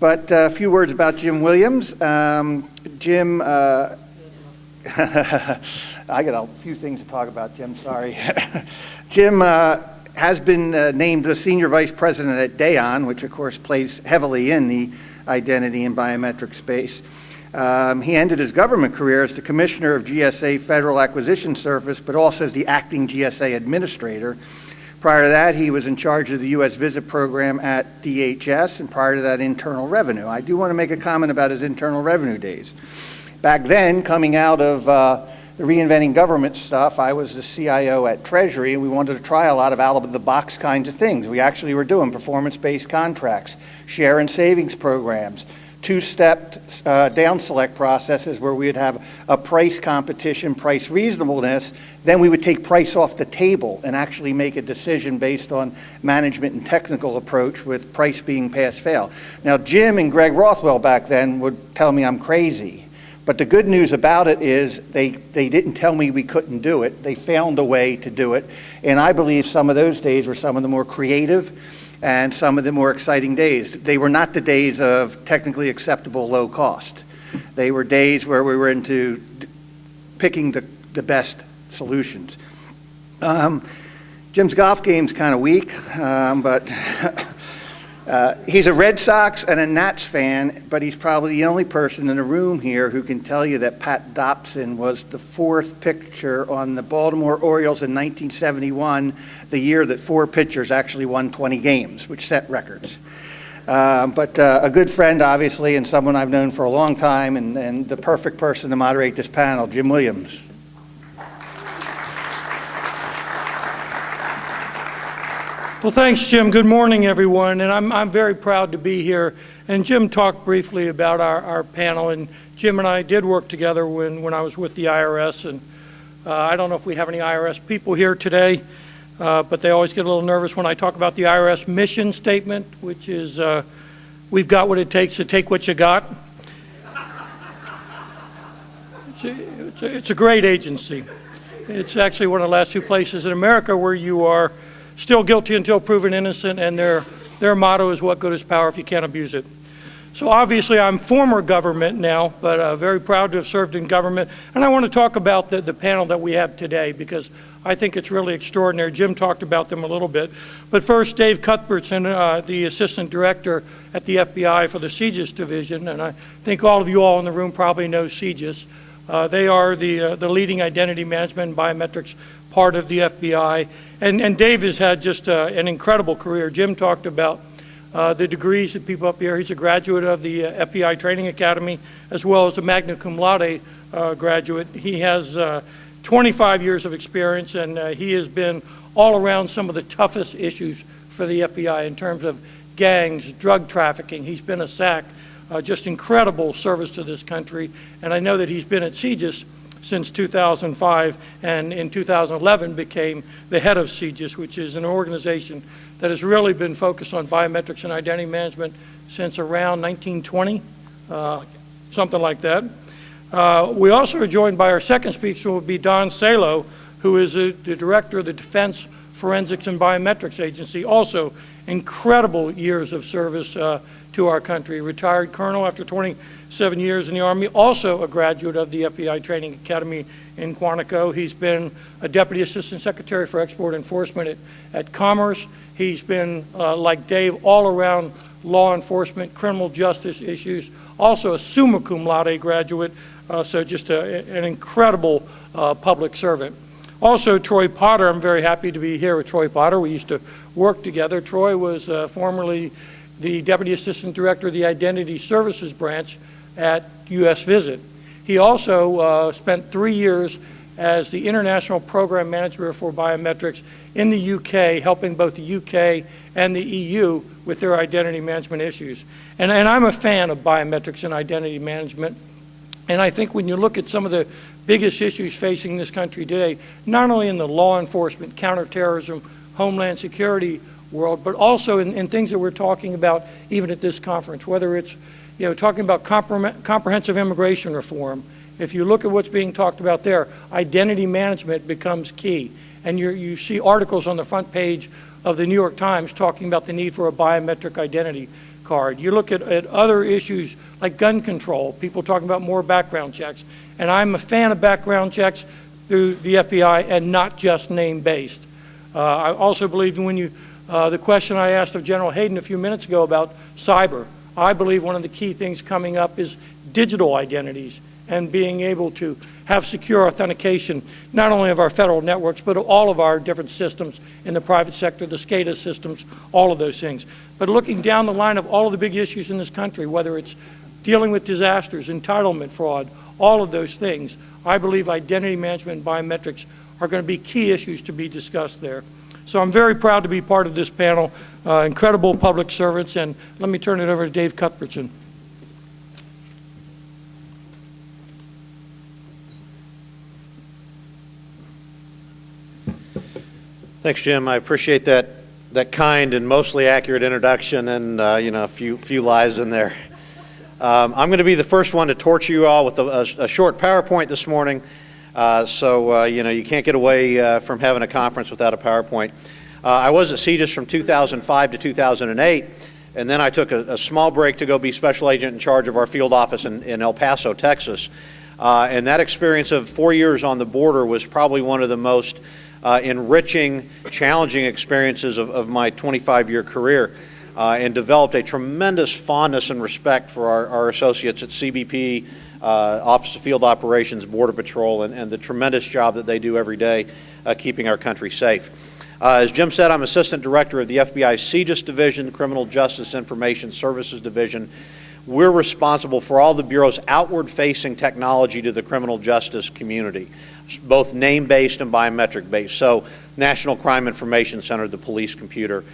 But a few words about Jim Williams. Jim, I got a few things to talk about, Jim, sorry. Jim has been named the Senior Vice President at Daon, which of course plays heavily in the identity and biometric space. He ended his government career as the Commissioner of GSA Federal Acquisition Service, but also as the Acting GSA Administrator. Prior to that, he was in charge of the U.S. Visit Program at DHS, and prior to that, Internal Revenue. I do want to make a comment about his Internal Revenue days. Back then, coming out of the reinventing government stuff, I was the CIO at Treasury, and we wanted to try a lot of out-of-the-box kinds of things. We actually were doing performance-based contracts, share and savings programs, two-step down select processes where we would have a price competition, price reasonableness, then we would take price off the table and actually make a decision based on management and technical approach with price being pass-fail. Now, Jim and Greg Rothwell back then would tell me I'm crazy. But the good news about it is they didn't tell me we couldn't do it. They found a way to do it. And I believe some of those days were some of the more creative and some of the more exciting days. They were not the days of technically acceptable low cost. They were days where we were into picking the best solutions. Jim's golf game's kind of weak, but he's a Red Sox and a Nats fan, but he's probably the only person in the room here who can tell you that Pat Dobson was the fourth pitcher on the Baltimore Orioles in 1971, the year that four pitchers actually won 20 games, which set records. But a good friend, obviously, and someone I've known for a long time, and the perfect person to moderate this panel, Jim Williams. Well, thanks, Jim. Good morning, everyone. And I'm very proud to be here. And Jim talked briefly about our panel. And Jim and I did work together when I was with the IRS. And I don't know if we have any IRS people here today, but they always get a little nervous when I talk about the IRS mission statement, which is we've got what it takes to take what you got. It's a great agency. It's actually one of the last two places in America where you are still guilty until proven innocent, and their motto is what good is power if you can't abuse it. So obviously I'm former government now, but very proud to have served in government. And I want to talk about the panel that we have today because I think it's really extraordinary. Jim talked about them a little bit. But first, Dave Cuthbertson, the Assistant Director at the FBI for the CJIS Division, and I think all of you all in the room probably know CJIS. They are the leading identity management and biometrics part of the FBI. And Dave has had just an incredible career. Jim talked about the degrees that people up here. He's a graduate of the FBI Training Academy as well as a magna cum laude graduate. He has 25 years of experience, and he has been all around some of the toughest issues for the FBI in terms of gangs, drug trafficking. He's been a SAC, just incredible service to this country. And I know that he's been at CJIS since 2005, and in 2011 became the head of CJIS, which is an organization that has really been focused on biometrics and identity management since around 1920, something like that. We also are joined by our second speaker, who will be Daon Salo, who is the director of the Defense Forensics and Biometrics Agency, also incredible years of service to our country. Retired colonel after 27 years in the Army, also a graduate of the FBI Training Academy in Quantico. He's been a Deputy Assistant Secretary for Export Enforcement at Commerce. He's been, like Dave, all around law enforcement, criminal justice issues, also a summa cum laude graduate, so just an incredible public servant. Also, Troy Potter, I'm very happy to be here with Troy Potter. We used to work together. Troy was formerly the Deputy Assistant Director of the Identity Services Branch at U.S. Visit. He also spent 3 years as the International Program Manager for Biometrics in the UK, helping both the UK and the EU with their identity management issues. And I'm a fan of biometrics and identity management. And I think when you look at some of the biggest issues facing this country today, not only in the law enforcement, counterterrorism, homeland security world, but also in things that we're talking about even at this conference, whether it's talking about comprehensive immigration reform. If you look at what's being talked about there, identity management becomes key. And you see articles on the front page of the New York Times talking about the need for a biometric identity card. You look at other issues like gun control, people talking about more background checks. And I'm a fan of background checks through the FBI and not just name-based. I also believe when the question I asked of General Hayden a few minutes ago about cyber, I believe one of the key things coming up is digital identities and being able to have secure authentication, not only of our federal networks, but of all of our different systems in the private sector, the SCADA systems, all of those things. But looking down the line of all of the big issues in this country, whether it's dealing with disasters, entitlement fraud, all of those things, I believe identity management and biometrics are going to be key issues to be discussed there. So I'm very proud to be part of this panel, incredible public servants, and let me turn it over to Dave Cuthbertson. Thanks, Jim. I appreciate that kind and mostly accurate introduction and a few lies in there. I'm going to be the first one to torture you all with a short PowerPoint this morning. So you can't get away from having a conference without a PowerPoint. I was at CJIS from 2005 to 2008, and then I took a small break to go be special agent in charge of our field office in El Paso, Texas. And that experience of 4 years on the border was probably one of the most enriching, challenging experiences of my 25-year career, and developed a tremendous fondness and respect for our associates at CBP, Office of Field Operations, Border Patrol, and the tremendous job that they do every day keeping our country safe. As Jim said, I'm Assistant Director of the FBI's CJIS Division, Criminal Justice Information Services Division. We're responsible for all the Bureau's outward-facing technology to the criminal justice community, both name-based and biometric-based. So National Crime Information Center, the police computer,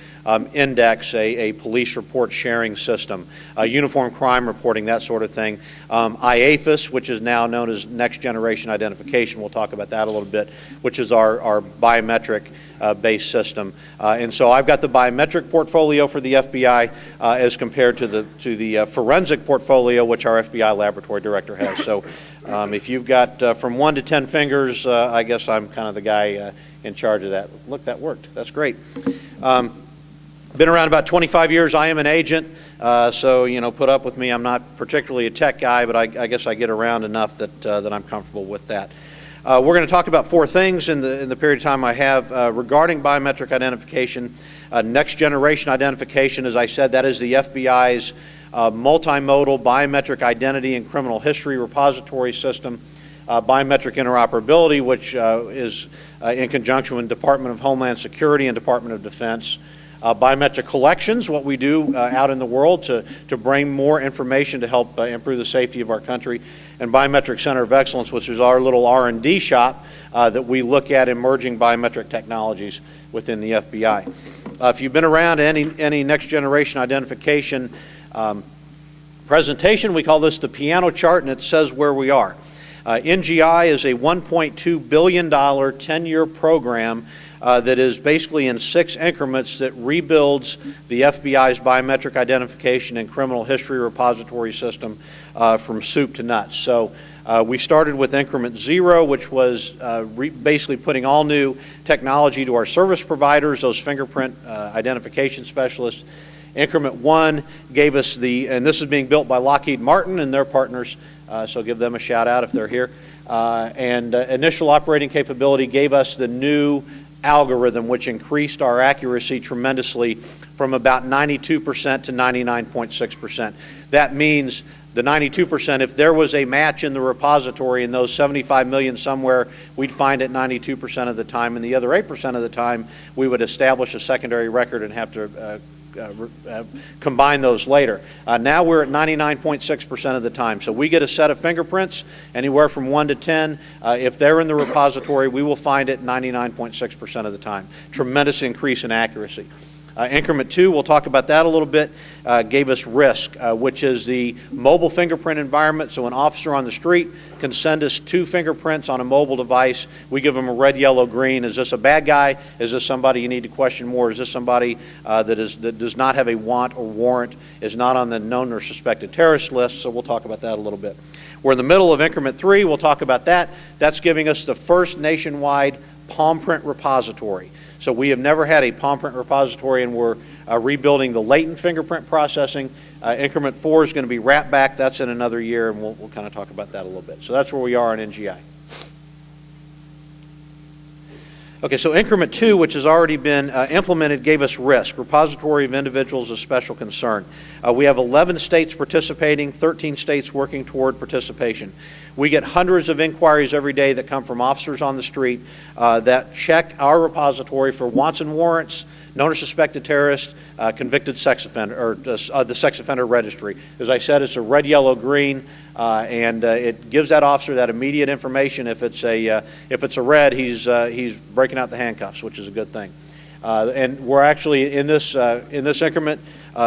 Index, a police report sharing system, uniform crime reporting, that sort of thing. IAFCEA, which is now known as Next Generation Identification, we'll talk about that a little bit, which is our biometric-based system. And so I've got the biometric portfolio for the FBI as compared to the forensic portfolio, which our FBI laboratory director has. So if you've got from 1 to 10 fingers, I guess I'm kind of the guy in charge of that. Look, that worked. That's great. Been around about 25 years. I am an agent, so put up with me. I'm not particularly a tech guy, but I guess I get around enough that I'm comfortable with that. We're going to talk about 4 things in the period of time I have regarding biometric identification. Next generation identification, as I said, that is the FBI's multimodal biometric identity and criminal history repository system. Biometric interoperability, which is in conjunction with Department of Homeland Security and Department of Defense. Biometric collections, what we do out in the world to bring more information to help improve the safety of our country. And Biometric Center of Excellence, which is our little R&D shop that we look at emerging biometric technologies within the FBI. If you've been around any next generation identification presentation, we call this the piano chart, and it says where we are. NGI is a $1.2 billion 10-year program that is basically in 6 increments that rebuilds the FBI's biometric identification and criminal history repository system from soup to nuts. So we started with increment 0, which was basically putting all new technology to our service providers, those fingerprint identification specialists. Increment 1 gave us and this is being built by Lockheed Martin and their partners, so give them a shout out if they're here. And initial operating capability gave us the new algorithm, which increased our accuracy tremendously from about 92% to 99.6%. That means the 92%, if there was a match in the repository in those 75 million somewhere, we'd find it 92% of the time, and the other 8% of the time, we would establish a secondary record and have to combine those later. Now we're at 99.6% of the time. So we get a set of fingerprints, anywhere from 1 to 10. If they're in the repository, we will find it 99.6% of the time. Tremendous increase in accuracy. Increment 2, we'll talk about that a little bit, gave us RISC, which is the mobile fingerprint environment. So an officer on the street can send us 2 fingerprints on a mobile device. We give them a red, yellow, green. Is this a bad guy? Is this somebody you need to question more? Is this somebody that does not have a want or warrant, is not on the known or suspected terrorist list? So we'll talk about that a little bit. We're in the middle of increment 3. We'll talk about that. That's giving us the first nationwide palm print repository. So we have never had a palm print repository, and we're rebuilding the latent fingerprint processing Increment 4 is going to be wrapped back. That's in another year, and we'll kind of talk about that a little bit. So that's where we are on NGI. Okay, so Increment 2, which has already been implemented, gave us risk, repository of individuals of special concern. We have 11 states participating, 13 states working toward participation. We get hundreds of inquiries every day that come from officers on the street that check our repository for wants and warrants, known or suspected terrorists, convicted sex offender, or the sex offender registry. As I said, it's a red, yellow, green, and it gives that officer that immediate information. If it's a red, he's breaking out the handcuffs, which is a good thing. And we're actually in this increment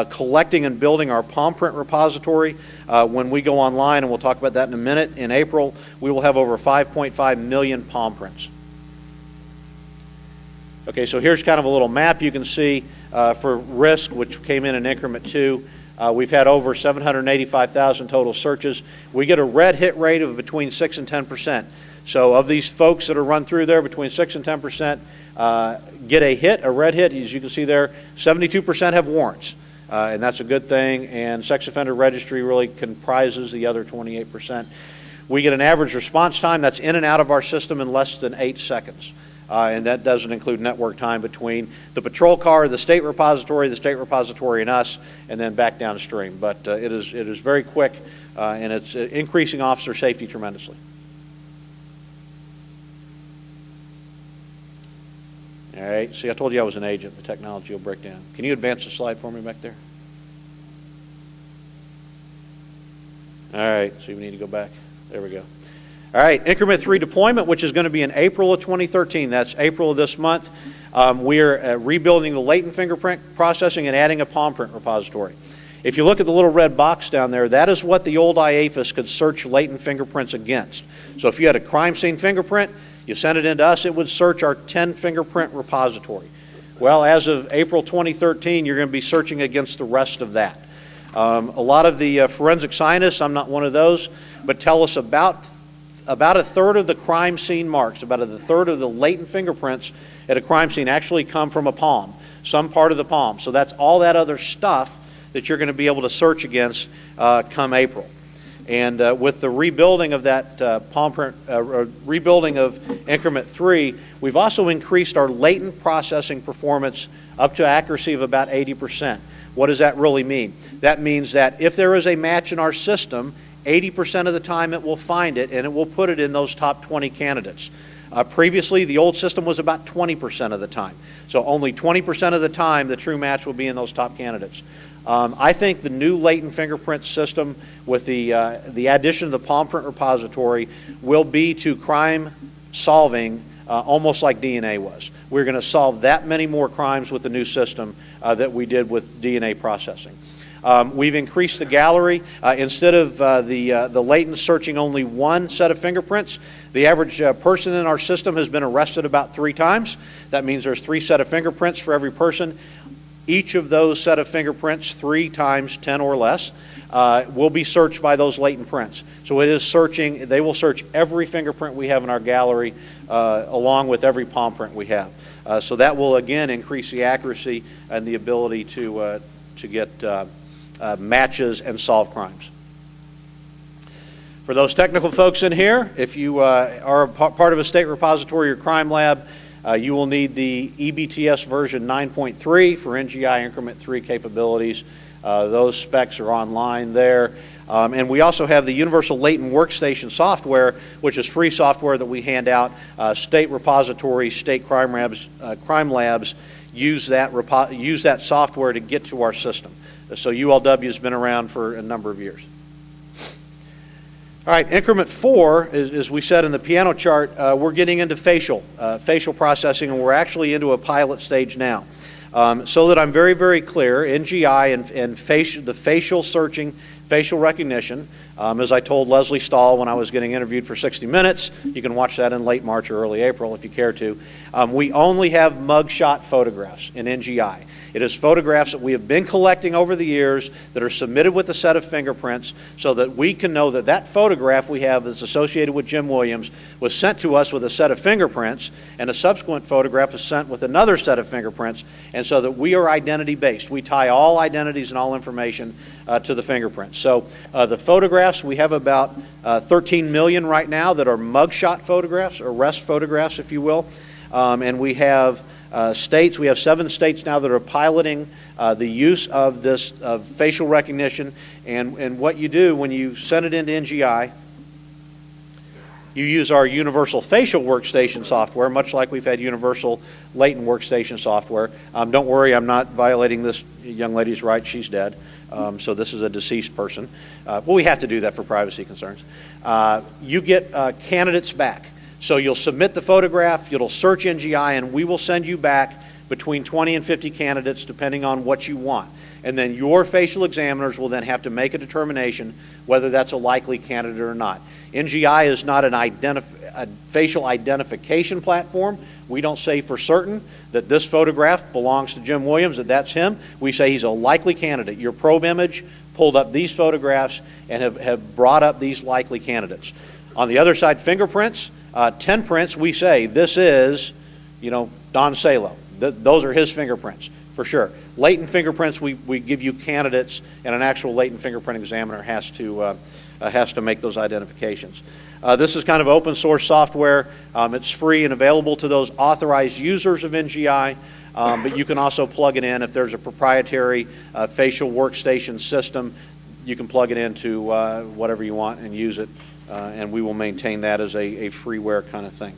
collecting and building our palm print repository. When we go online, and we'll talk about that in a minute, in April, we will have over 5.5 million palm prints. Okay, so here's kind of a little map you can see for risk, which came in Increment 2. We've had over 785,000 total searches. We get a red hit rate of between 6 and 10%. So of these folks that are run through there, between 6 and 10% get a hit, a red hit. As you can see there, 72% have warrants, and that's a good thing. And sex offender registry really comprises the other 28%. We get an average response time that's in and out of our system in less than 8 seconds. And that doesn't include network time between the patrol car, the state repository and us, and then back downstream. But it is very quick, and it's increasing officer safety tremendously. All right, see, I told you I was an agent. The technology will break down. Can you advance the slide for me back there? All right, so we need to go back. There we go. All right, Increment 3 deployment, which is going to be in April of 2013. That's April of this month. We're rebuilding the latent fingerprint processing and adding a palm print repository. If you look at the little red box down there, that is what the old IAFIS could search latent fingerprints against. So if you had a crime scene fingerprint, you sent it into us, it would search our 10 fingerprint repository. Well, as of April 2013, you're going to be searching against the rest of that. A lot of the forensic scientists, I'm not one of those, but tell us about a third of the crime scene marks, about a third of the latent fingerprints at a crime scene actually come from a palm, some part of the palm. So that's all that other stuff that you're going to be able to search against come April. And with the rebuilding of that palm print, rebuilding of Increment 3, we've also increased our latent processing performance up to accuracy of about 80%. What does that really mean? That means that if there is a match in our system, 80% of the time it will find it and it will put it in those top 20 candidates. Previously, the old system was about 20% of the time. So only 20% of the time the true match will be in those top candidates. I think the new latent fingerprint system with the addition of the palm print repository will be to crime solving almost like DNA was. We're going to solve that many more crimes with the new system that we did with DNA processing. We've increased the gallery. Instead of the latent searching only one set of fingerprints, the average person in our system has been arrested about 3 times. That means there's 3 sets of fingerprints for every person. Each of those set of fingerprints, 3 times 10 or less, will be searched by those latent prints. So it is searching, they will search every fingerprint we have in our gallery along with every palm print we have. So that will again increase the accuracy and the ability to get matches and solve crimes. For those technical folks in here, if you are part of a state repository or crime lab, you will need the EBTS version 9.3 for NGI Increment 3 capabilities. Those specs are online there. And we also have the Universal Latent Workstation software, which is free software that we hand out. State repositories, state crime labs use that software to get to our system. So ULW has been around for a number of years. All right, Increment 4, as we said in the piano chart, we're getting into facial processing, and we're actually into a pilot stage now. So that I'm very, very clear, NGI and the facial searching, facial recognition, as I told Leslie Stahl when I was getting interviewed for 60 Minutes, you can watch that in late March or early April if you care to, we only have mugshot photographs in NGI. It is photographs that we have been collecting over the years that are submitted with a set of fingerprints so that we can know that that photograph we have that's associated with Jim Williams was sent to us with a set of fingerprints, and a subsequent photograph is sent with another set of fingerprints, and so that we are identity-based. We tie all identities and all information to the fingerprints. So the photographs, we have about 13 million right now that are mugshot photographs, or arrest photographs, if you will. And we have states, we have 7 states now that are piloting the use of this facial recognition. And what you do when you send it into NGI, you use our universal facial workstation software, much like we've had universal latent workstation software. Don't worry, I'm not violating this young lady's right. She's dead. So this is a deceased person. Well, we have to do that for privacy concerns. You get candidates back. So you'll submit the photograph, you'll search NGI, and we will send you back between 20 and 50 candidates depending on what you want. And then your facial examiners will then have to make a determination whether that's a likely candidate or not. NGI is not a facial identification platform. We don't say for certain that this photograph belongs to Jim Williams, that that's him. We say he's a likely candidate. Your probe image pulled up these photographs and have brought up these likely candidates. On the other side, fingerprints, 10 prints, we say this is, Don Salo. Those are his fingerprints, for sure. Latent fingerprints, we give you candidates, and an actual latent fingerprint examiner has to make those identifications. This is kind of open source software. It's free and available to those authorized users of NGI, but you can also plug it in if there's a proprietary facial workstation system. You can plug it into whatever you want and use it, and we will maintain that as a freeware kind of thing.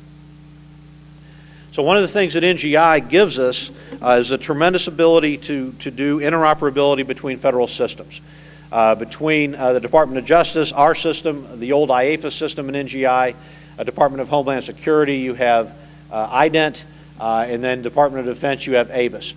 So one of the things that NGI gives us is a tremendous ability to do interoperability between federal systems. Between the Department of Justice, our system, the old IAFCEA system in NGI, Department of Homeland Security, you have IDENT, and then Department of Defense, you have ABIS.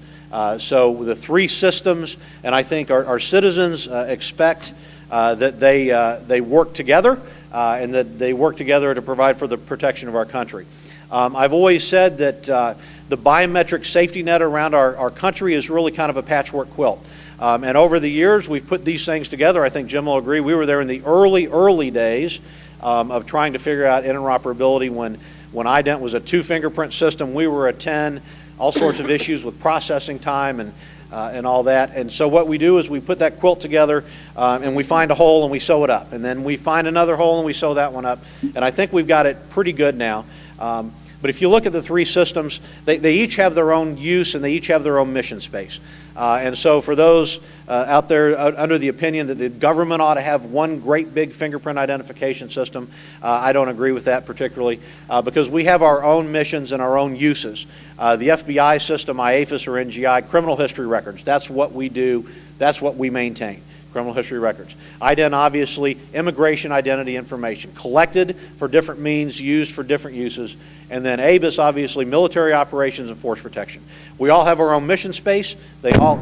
So the 3 systems, and I think our citizens expect that they work together, and that they work together to provide for the protection of our country. I've always said that the biometric safety net around our country is really kind of a patchwork quilt. And over the years, we've put these things together. I think Jim will agree. We were there in the early days of trying to figure out interoperability when IDENT was a 2 fingerprint system. We were at 10, all sorts of issues with processing time and all that. And so what we do is we put that quilt together and we find a hole and we sew it up. And then we find another hole and we sew that one up. And I think we've got it pretty good now. But if you look at the 3 systems, they each have their own use and they each have their own mission space. And so for those out there under the opinion that the government ought to have one great big fingerprint identification system, I don't agree with that particularly because we have our own missions and our own uses. The FBI system, IAFCEA or NGI, criminal history records, that's what we do, that's what we maintain. Criminal history records. IDENT, obviously, immigration identity information, collected for different means, used for different uses. And then ABIS, obviously, military operations and force protection. We all have our own mission space. They all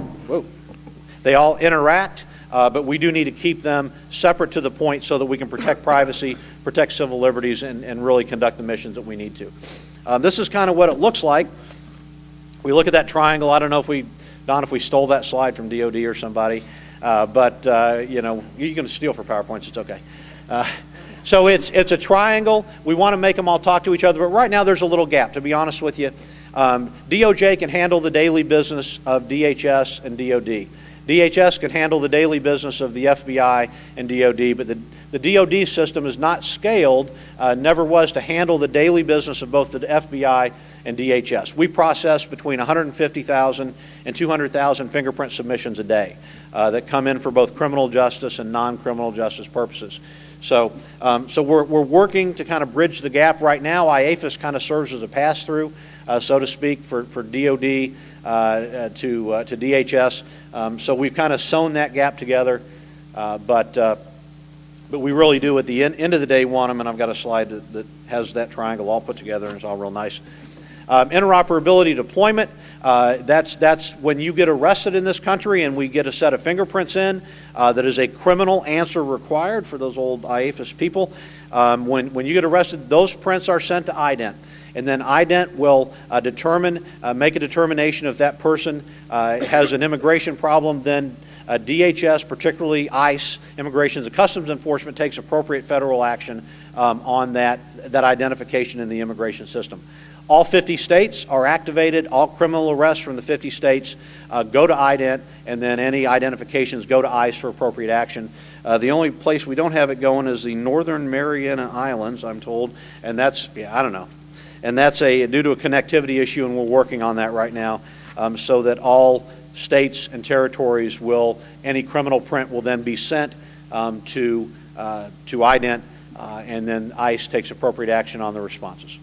interact, but we do need to keep them separate to the point so that we can protect privacy, protect civil liberties, and really conduct the missions that we need to. This is kind of what it looks like. We look at that triangle. I don't know if Don, if we stole that slide from DOD or somebody. But you can steal for PowerPoints, it's okay. So it's a triangle. We want to make them all talk to each other, but right now there's a little gap, to be honest with you. DOJ can handle the daily business of DHS and DOD. DHS can handle the daily business of the FBI and DOD, but the DOD system is not scaled, never was, to handle the daily business of both the FBI and DHS. We process between 150,000 and 200,000 fingerprint submissions a day that come in for both criminal justice and non-criminal justice purposes. So we're working to kind of bridge the gap right now. IAFCEA kind of serves as a pass-through, so to speak, for DOD to DHS. So we've kind of sewn that gap together, but we really do at the end of the day want them, and I've got a slide that has that triangle all put together, and it's all real nice. Interoperability deployment, that's when you get arrested in this country and we get a set of fingerprints in that is a criminal answer required for those old IAFCEA people. When you get arrested, those prints are sent to IDENT. and then IDENT will make a determination if that person has an immigration problem. Then DHS, particularly ICE, Immigration and Customs Enforcement, takes appropriate federal action on that identification in the immigration system. All 50 states are activated. All criminal arrests from the 50 states go to IDENT, and then any identifications go to ICE for appropriate action. The only place we don't have it going is the Northern Mariana Islands, I'm told, and that's, I don't know. And that's due to a connectivity issue, and we're working on that right now, so that all states and territories any criminal print will then be sent to IDENT, and then ICE takes appropriate action on the responses.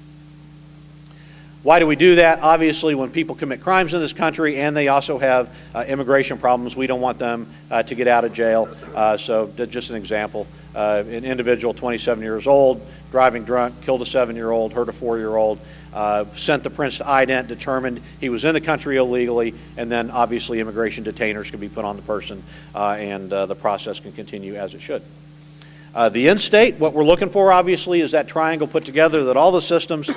Why do we do that? Obviously, when people commit crimes in this country and they also have immigration problems, we don't want them to get out of jail. So just an example, an individual 27 years old, driving drunk, killed a 7-year-old, hurt a 4-year-old, sent the prints to IDENT, determined he was in the country illegally, and then obviously immigration detainers can be put on the person, and the process can continue as it should. The in-state, what we're looking for, obviously, is that triangle put together that all the systems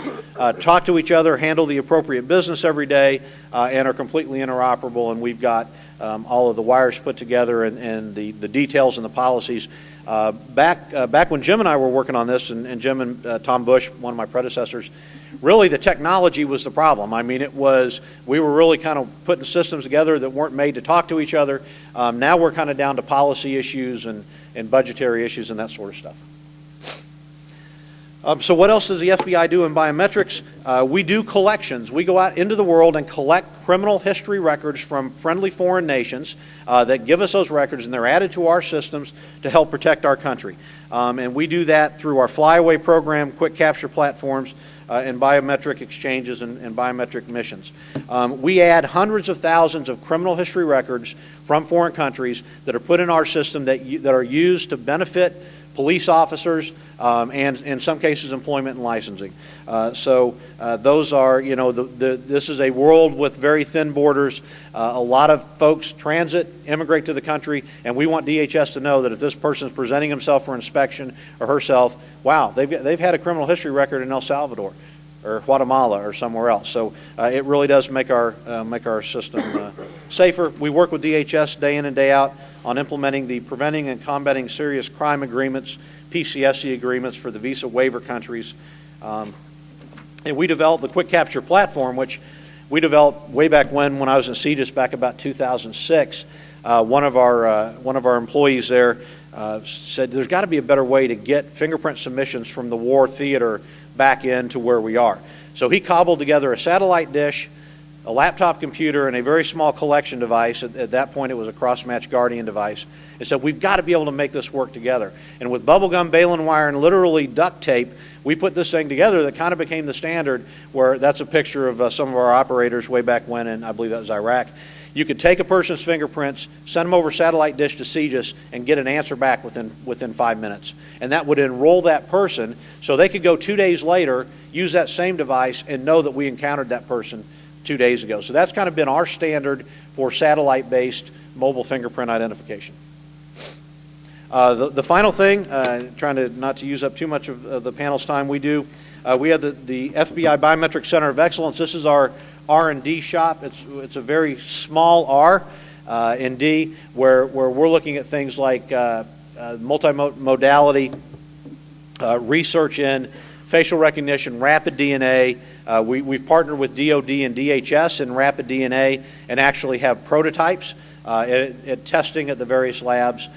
talk to each other, handle the appropriate business every day, and are completely interoperable, and we've got all of the wires put together and the details and the policies. Back when Jim and I were working on this, and Jim and Tom Bush, one of my predecessors, really the technology was the problem. I mean, we were really kind of putting systems together that weren't made to talk to each other. Now we're kind of down to policy issues and budgetary issues and that sort of stuff. So what else does the FBI do in biometrics? We do collections. We go out into the world and collect criminal history records from friendly foreign nations that give us those records, and they're added to our systems to help protect our country. And we do that through our flyaway program, quick capture platforms, and biometric exchanges and biometric missions. We add hundreds of thousands of criminal history records from foreign countries that are put in our system that are used to benefit police officers, and in some cases employment and licensing. So those are, this is a world with very thin borders. A lot of folks transit, immigrate to the country, and we want DHS to know that if this person is presenting himself for inspection or herself, wow, they've had a criminal history record in El Salvador or Guatemala or somewhere else. So it really does make our system safer. We work with DHS day in and day out on implementing the Preventing and Combating Serious Crime Agreements, PCSE agreements for the visa waiver countries. And we developed the Quick Capture platform, which we developed way back when I was in CJIS back about 2006. One of our employees there said there's got to be a better way to get fingerprint submissions from the war theater back into where we are. So he cobbled together a satellite dish, a laptop computer, and a very small collection device. At that point, it was a cross-match Guardian device. And said, we've got to be able to make this work together. And with bubblegum, baling wire, and literally duct tape, we put this thing together that kind of became the standard, where that's a picture of some of our operators way back when, and I believe that was Iraq. You could take a person's fingerprints, send them over satellite dish to CJIS, and get an answer back within 5 minutes. And that would enroll that person, so they could go 2 days later, use that same device, and know that we encountered that person 2 days ago. So that's kind of been our standard for satellite-based mobile fingerprint identification. The final thing, trying not to use up too much of the panel's time, we have the FBI Biometric Center of Excellence. This is our R&D shop. It's a very small R and D, where we're looking at things like multimodality research in facial recognition, rapid DNA. We've partnered with DOD and DHS in rapid DNA and actually have prototypes at testing at the various labs.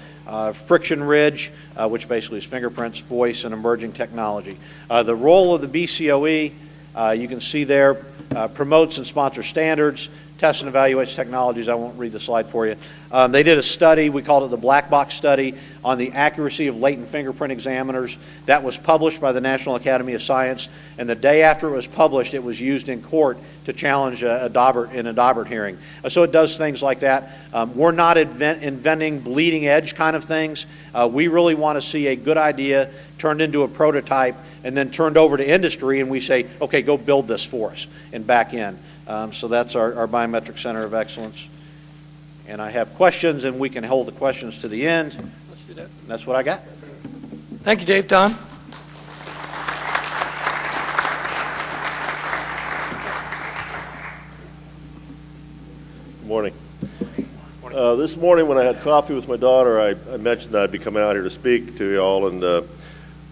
Friction Ridge, which basically is fingerprints, voice, and emerging technology. The role of the BCOE, you can see there, promotes and sponsors standards, tests and evaluates technologies. I won't read the slide for you. They did a study, we called it the Black Box Study, on the accuracy of latent fingerprint examiners. That was published by the National Academy of Science, and the day after it was published, it was used in court to challenge a Daubert hearing. So it does things like that. We're not inventing bleeding edge kind of things. We really want to see a good idea turned into a prototype and then turned over to industry, and we say, okay, go build this for us and back in. So that's our Biometric Center of Excellence. And I have questions, and we can hold the questions to the end. Let's do that. That's what I got. Thank you, Dave. Don? This morning when I had coffee with my daughter, I mentioned that I'd be coming out here to speak to you all, and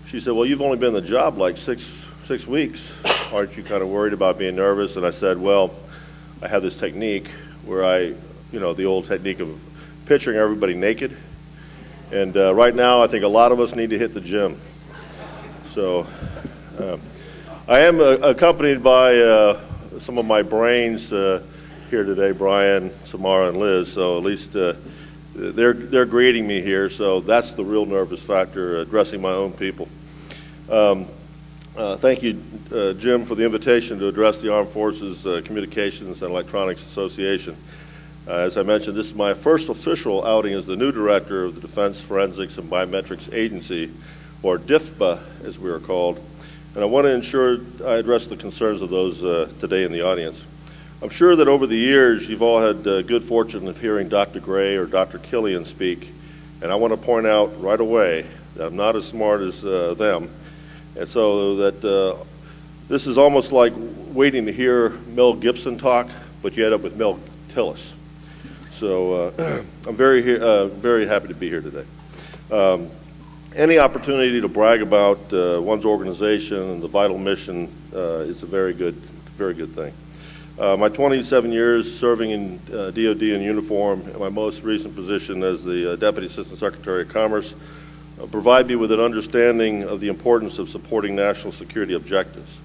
she said, well, you've only been in the job like six weeks. Aren't you kind of worried about being nervous? And I said, well, I have this technique where the old technique of picturing everybody naked. And right now, I think a lot of us need to hit the gym. So I am accompanied by some of my brains here today, Brian, Samara, and Liz. So at least they're greeting me here. So that's the real nervous factor, addressing my own people. Thank you, Jim, for the invitation to address the Armed Forces Communications and Electronics Association. As I mentioned, this is my first official outing as the new director of the Defense Forensics and Biometrics Agency, or DFBA, as we are called. And I want to ensure I address the concerns of those today in the audience. I'm sure that over the years, you've all had good fortune of hearing Dr. Gray or Dr. Killian speak. And I want to point out right away that I'm not as smart as them. And so that this is almost like waiting to hear Mel Gibson talk, but you end up with Mel Tillis. So I'm very happy to be here today. Any opportunity to brag about one's organization and the vital mission is a very good thing. My 27 years serving in DoD in uniform and my most recent position as the Deputy Assistant Secretary of Commerce provide me with an understanding of the importance of supporting national security objectives.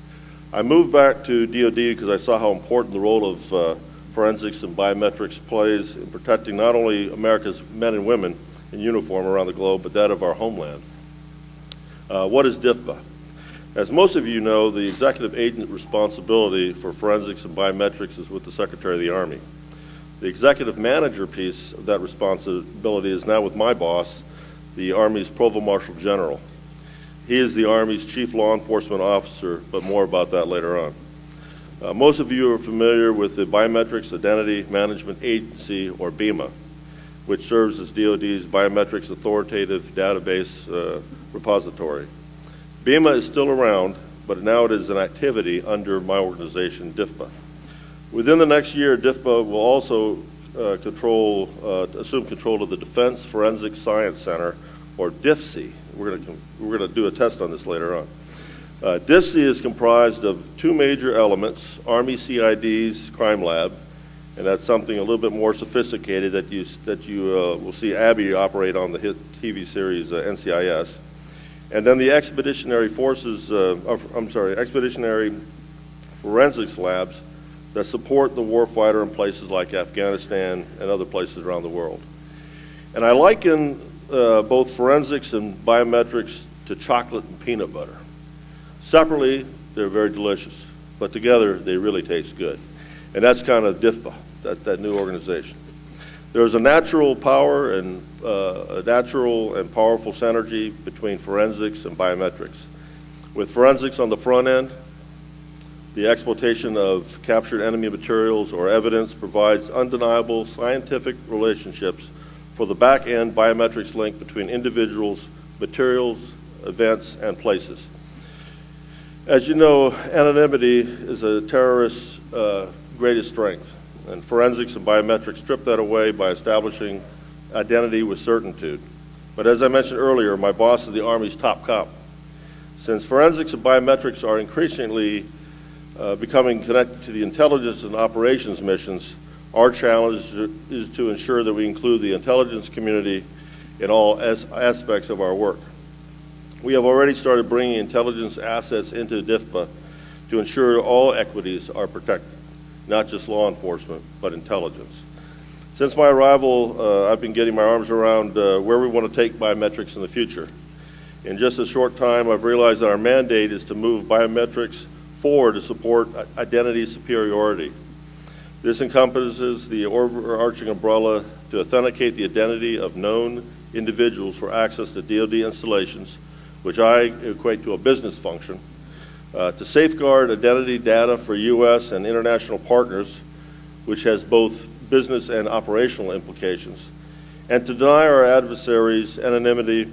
I moved back to DoD because I saw how important the role of forensics and biometrics plays in protecting not only America's men and women in uniform around the globe, but that of our homeland. What is DFBA? As most of you know, the executive agent responsibility for forensics and biometrics is with the Secretary of the Army. The executive manager piece of that responsibility is now with my boss, the Army's Provost Marshal General. He is the Army's chief law enforcement officer, but more about that later on. Most of you are familiar with the Biometrics Identity Management Agency, or BIMA, which serves as DoD's biometrics authoritative database repository. BIMA is still around, but now it is an activity under my organization, DFBA. Within the next year, DFBA will also assume control of the Defense Forensic Science Center, or DFCE. We're going to do a test on this later on. DFCE is comprised of two major elements: Army CID's Crime Lab, and that's something a little bit more sophisticated that you will see Abby operate on the hit TV series NCIS, and then the Expeditionary Forensics Labs that support the warfighter in places like Afghanistan and other places around the world. And I liken both forensics and biometrics to chocolate and peanut butter. Separately, they're very delicious, but together they really taste good. And that's kind of DFBA, that new organization. There's a natural power and a natural and powerful synergy between forensics and biometrics. With forensics on the front end, the exploitation of captured enemy materials or evidence provides undeniable scientific relationships for the back-end biometrics link between individuals, materials, events, and places. As you know, anonymity is a terrorist's greatest strength, and forensics and biometrics strip that away by establishing identity with certitude. But as I mentioned earlier, my boss is the Army's top cop. Since forensics and biometrics are increasingly becoming connected to the intelligence and operations missions, our challenge is to ensure that we include the intelligence community in all aspects of our work. We have already started bringing intelligence assets into DFBA to ensure all equities are protected, not just law enforcement, but intelligence. Since my arrival, I've been getting my arms around where we want to take biometrics in the future. In just a short time, I've realized that our mandate is to move biometrics forward to support identity superiority. This encompasses the overarching umbrella to authenticate the identity of known individuals for access to DoD installations, which I equate to a business function, to safeguard identity data for U.S. and international partners, which has both business and operational implications, and to deny our adversaries anonymity,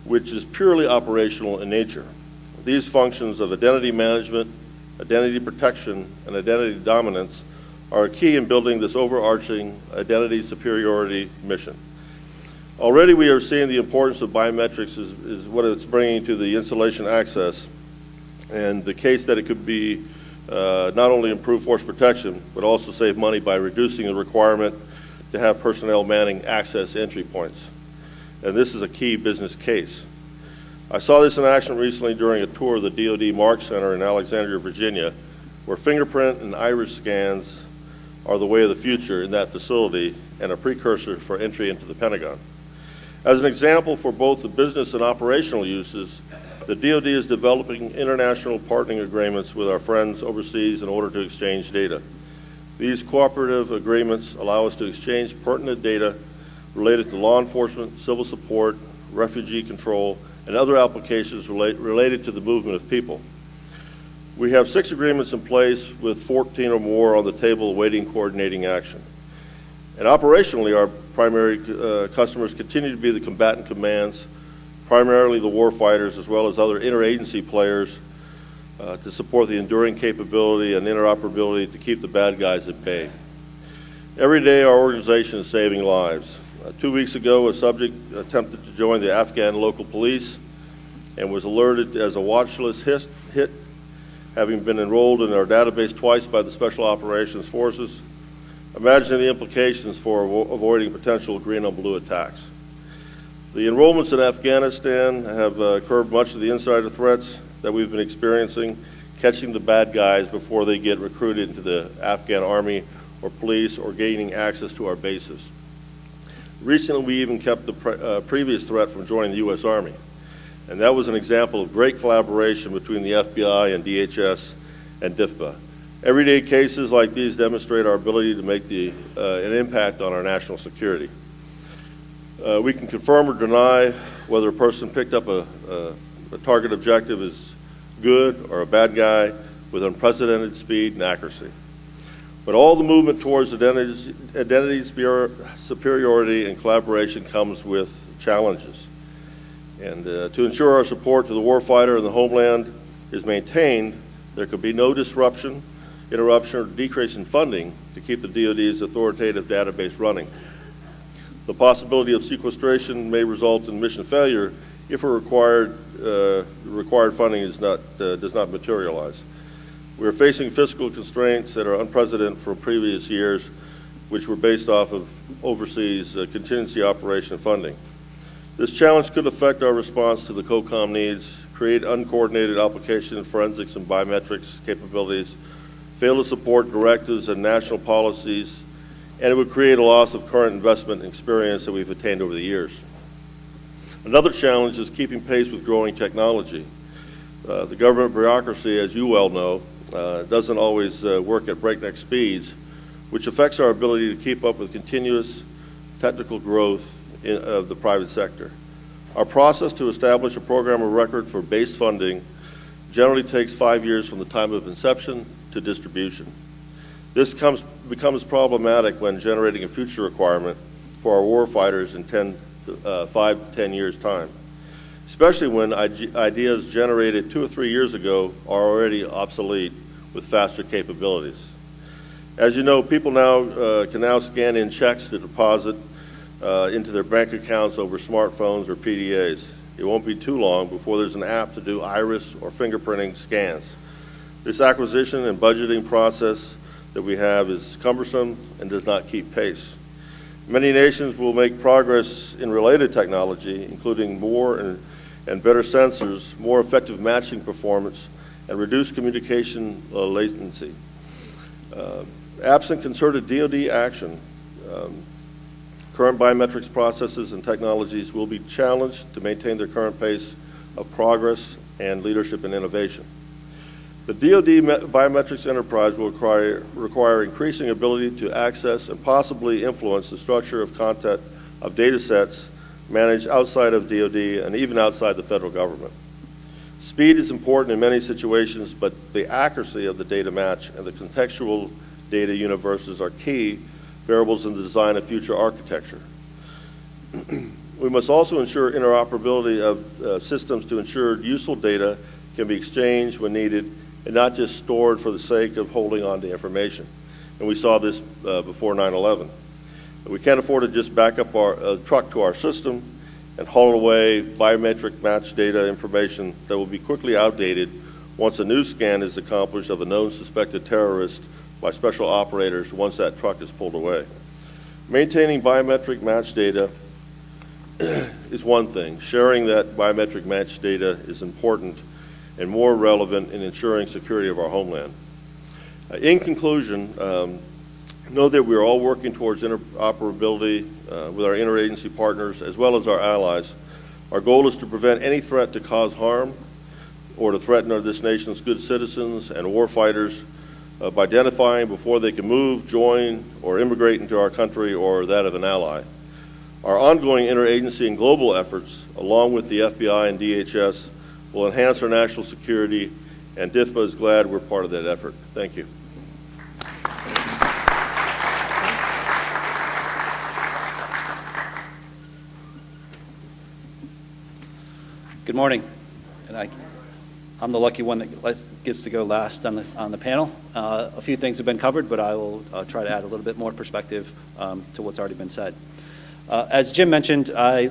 which is purely operational in nature. These functions of identity management, identity protection, and identity dominance are key in building this overarching identity superiority mission. Already we are seeing the importance of biometrics is what it's bringing to the installation access, and the case that it could be not only improve force protection, but also save money by reducing the requirement to have personnel manning access entry points. And this is a key business case. I saw this in action recently during a tour of the DoD Mark Center in Alexandria, Virginia, where fingerprint and iris scans are the way of the future in that facility and a precursor for entry into the Pentagon. As an example for both the business and operational uses, the DoD is developing international partnering agreements with our friends overseas in order to exchange data. These cooperative agreements allow us to exchange pertinent data related to law enforcement, civil support, refugee control, and other applications related to the movement of people. We have 6 agreements in place with 14 or more on the table awaiting coordinating action. And operationally, our primary customers continue to be the combatant commands, primarily the war fighters, as well as other interagency players to support the enduring capability and interoperability to keep the bad guys at bay. Every day, our organization is saving lives. 2 weeks ago, a subject attempted to join the Afghan local police and was alerted as a watch list hit, having been enrolled in our database twice by the Special Operations Forces. Imagine the implications for avoiding potential green on blue attacks. The enrollments in Afghanistan have curbed much of the insider threats that we've been experiencing, catching the bad guys before they get recruited into the Afghan army or police or gaining access to our bases. Recently, we even kept the previous threat from joining the U.S. Army, and that was an example of great collaboration between the FBI and DHS and DFPA. Everyday cases like these demonstrate our ability to make an impact on our national security. We can confirm or deny whether a person picked up a target objective is good or a bad guy with unprecedented speed and accuracy. But all the movement towards identity superiority and collaboration comes with challenges. And to ensure our support to the warfighter and the homeland is maintained, there could be no disruption, interruption, or decrease in funding to keep the DoD's authoritative database running. The possibility of sequestration may result in mission failure if a required funding does not materialize. We are facing fiscal constraints that are unprecedented from previous years, which were based off of overseas contingency operation funding. This challenge could affect our response to the COCOM needs, create uncoordinated application forensics and biometrics capabilities, fail to support directives and national policies, and it would create a loss of current investment and experience that we've attained over the years. Another challenge is keeping pace with growing technology. The government bureaucracy, as you well know, doesn't always work at breakneck speeds, which affects our ability to keep up with continuous technical growth of the private sector. Our process to establish a program of record for base funding generally takes 5 years from the time of inception to distribution. This becomes problematic when generating a future requirement for our warfighters in 5 to 10 years' time, especially when ideas generated 2 or 3 years ago are already obsolete with faster capabilities. As you know, people can now scan in checks to deposit into their bank accounts over smartphones or PDAs. It won't be too long before there's an app to do iris or fingerprinting scans. This acquisition and budgeting process that we have is cumbersome and does not keep pace. Many nations will make progress in related technology, including more and better sensors, more effective matching performance, and reduced communication latency. Absent concerted DoD action, current biometrics processes and technologies will be challenged to maintain their current pace of progress and leadership and innovation. The DoD biometrics enterprise will require increasing ability to access and possibly influence the structure of content of data sets managed outside of DoD and even outside the federal government. Speed is important in many situations, but the accuracy of the data match and the contextual data universes are key variables in the design of future architecture. We must also ensure interoperability of systems to ensure useful data can be exchanged when needed and not just stored for the sake of holding on to information. and we saw this before 9/11. We can't afford to just back up our truck to our system and haul away biometric match data information that will be quickly outdated once a new scan is accomplished of a known suspected terrorist by special operators once that truck is pulled away. Maintaining biometric match data is one thing. Sharing that biometric match data is important and more relevant in ensuring security of our homeland. In conclusion, know that we are all working towards interoperability with our interagency partners as well as our allies. Our goal is to prevent any threat to cause harm or to threaten this nation's good citizens and warfighters by identifying before they can move, join, or immigrate into our country or that of an ally. Our ongoing interagency and global efforts, along with the FBI and DHS, will enhance our national security, and DIFMA is glad we're part of that effort. Thank you. Good morning. And I'm the lucky one that gets to go last on the panel. A few things have been covered, but I will try to add a little bit more perspective to what's already been said. As Jim mentioned, I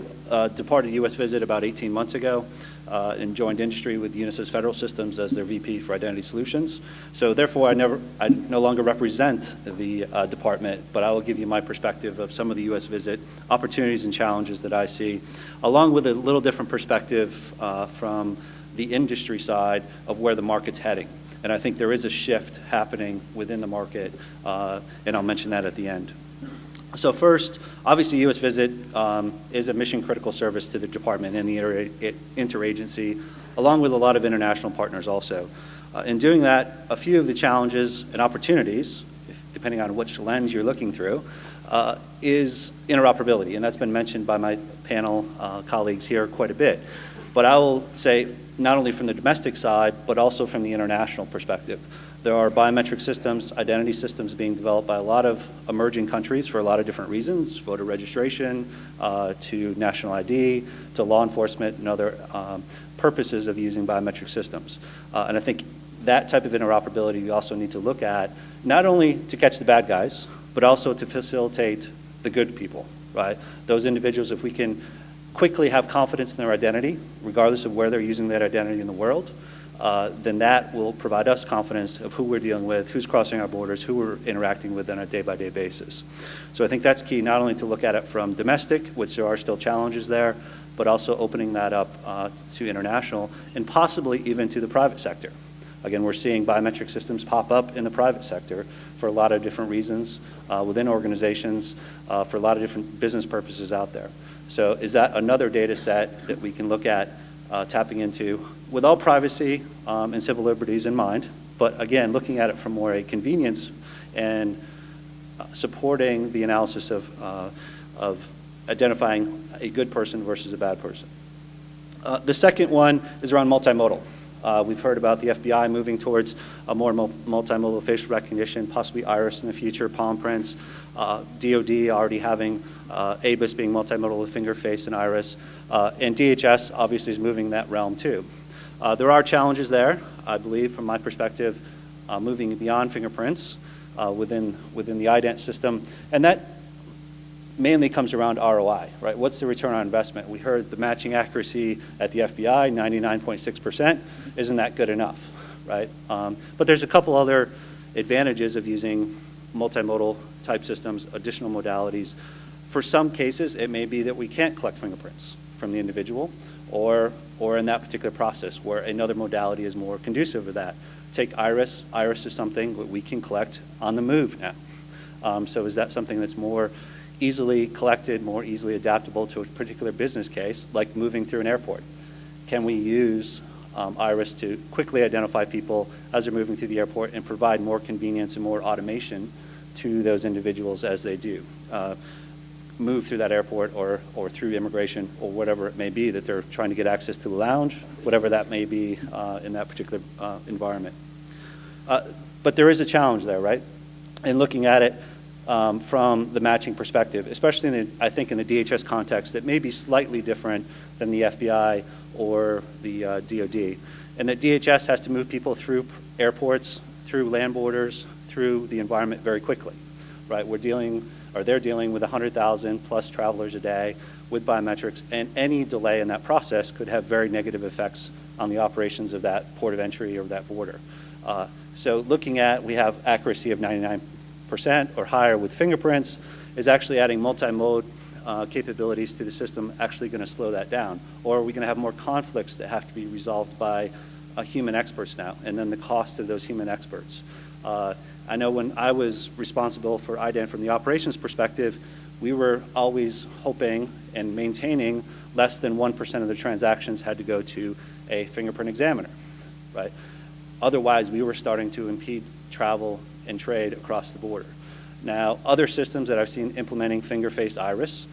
departed U.S. visit about 18 months ago and joined industry with Unisys Federal Systems as their VP for Identity Solutions. So therefore, I no longer represent the department, but I will give you my perspective of some of the U.S. visit opportunities and challenges that I see, along with a little different perspective from the industry side of where the market's heading. And I think there is a shift happening within the market, and I'll mention that at the end. So first, obviously U.S. Visit is a mission-critical service to the department and the interagency, along with a lot of international partners also. In doing that, a few of the challenges and opportunities, depending on which lens you're looking through, is interoperability, and that's been mentioned by my panel colleagues here quite a bit. But I will say, not only from the domestic side, but also from the international perspective. There are biometric systems, identity systems being developed by a lot of emerging countries for a lot of different reasons, voter registration, to national ID, to law enforcement, and other purposes of using biometric systems. And I think that type of interoperability we also need to look at, not only to catch the bad guys, but also to facilitate the good people, right? Those individuals, if we can quickly have confidence in their identity, regardless of where they're using that identity in the world, then that will provide us confidence of who we're dealing with, who's crossing our borders, who we're interacting with on a day-by-day basis. So I think that's key, not only to look at it from domestic, which there are still challenges there, but also opening that up to international and possibly even to the private sector. Again, we're seeing biometric systems pop up in the private sector for a lot of different reasons within organizations, for a lot of different business purposes out there. So is that another data set that we can look at tapping into with all privacy and civil liberties in mind, but again, looking at it from more a convenience and supporting the analysis of identifying a good person versus a bad person. The second one is around multimodal. We've heard about the FBI moving towards a more multimodal facial recognition, possibly iris in the future, palm prints, DoD already having ABIS being multimodal with finger, face, and iris, and DHS obviously is moving that realm too. There are challenges there, I believe, from my perspective, moving beyond fingerprints within the IDENT system, and that mainly comes around ROI, right? What's the return on investment? We heard the matching accuracy at the FBI, 99.6%. Isn't that good enough, right? But there's a couple other advantages of using multimodal type systems, additional modalities. For some cases, it may be that we can't collect fingerprints from the individual, or in that particular process where another modality is more conducive to that. Take iris. Iris is something that we can collect on the move now. So is that something that's more easily collected, more easily adaptable to a particular business case, like moving through an airport? Can we use iris to quickly identify people as they're moving through the airport and provide more convenience and more automation to those individuals as they do move through that airport or through immigration or whatever it may be that they're trying to get access to the lounge, whatever that may be in that particular environment. But there is a challenge there, right? And looking at it from the matching perspective, especially I think in the DHS context, that may be slightly different than the FBI or the DoD. And that DHS has to move people through airports, through land borders, through the environment very quickly, right? They're dealing with 100,000 plus travelers a day with biometrics, and any delay in that process could have very negative effects on the operations of that port of entry or that border. So looking at, we have accuracy of 99% or higher with fingerprints, is actually adding multi-mode capabilities to the system actually going to slow that down? Or are we going to have more conflicts that have to be resolved by human experts now, and then the cost of those human experts? I know when I was responsible for IDM from the operations perspective, we were always hoping and maintaining less than 1% of the transactions had to go to a fingerprint examiner, right? Otherwise, we were starting to impede travel and trade across the border. Now, other systems that I've seen implementing finger-face iris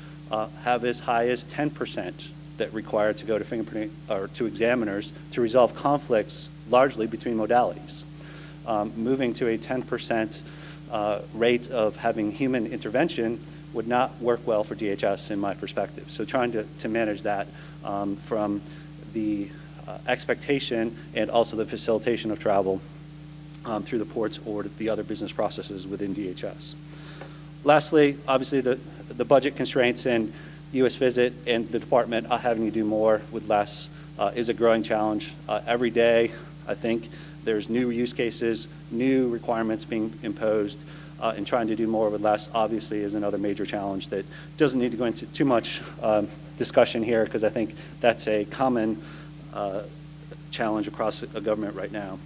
have as high as 10% that require to go to fingerprint or to examiners to resolve conflicts largely between modalities. Moving to a 10% rate of having human intervention would not work well for DHS in my perspective. So trying to manage that from the expectation and also the facilitation of travel through the ports or the other business processes within DHS. Lastly, obviously the budget constraints and U.S. visit and the department having to do more with less is a growing challenge. Every day, I think, there's new use cases, new requirements being imposed, and trying to do more with less obviously is another major challenge that doesn't need to go into too much discussion here, because I think that's a common challenge across a government right now.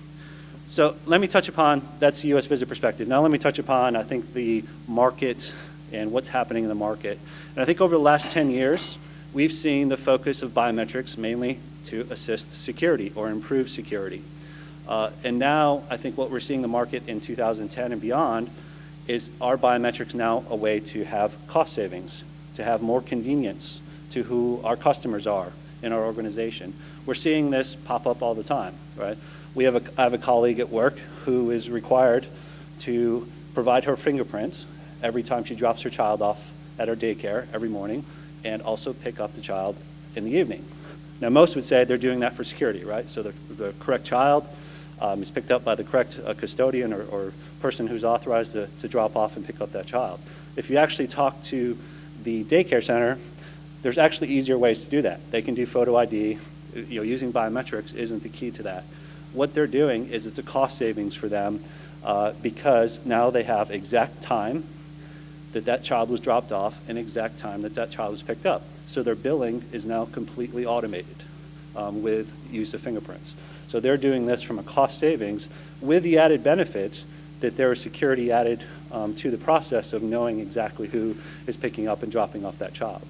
So let me touch upon, that's the U.S. visit perspective. Now let me touch upon, I think, the market and what's happening in the market. And I think over the last 10 years, we've seen the focus of biometrics mainly to assist security or improve security. And now I think what we're seeing in the market in 2010 and beyond is, are biometrics now a way to have cost savings, to have more convenience to who our customers are in our organization? We're seeing this pop up all the time, right? I have a colleague at work who is required to provide her fingerprint every time she drops her child off at her daycare every morning, and also pick up the child in the evening. Now most would say they're doing that for security, right? So the correct child is picked up by the correct custodian or person who's authorized to drop off and pick up that child. If you actually talk to the daycare center, there's actually easier ways to do that. They can do photo ID. Using biometrics isn't the key to that. What they're doing is it's a cost savings for them because now they have exact time that child was dropped off and exact time that child was picked up. So their billing is now completely automated with use of fingerprints. So they're doing this from a cost savings with the added benefit that there is security added to the process of knowing exactly who is picking up and dropping off that child.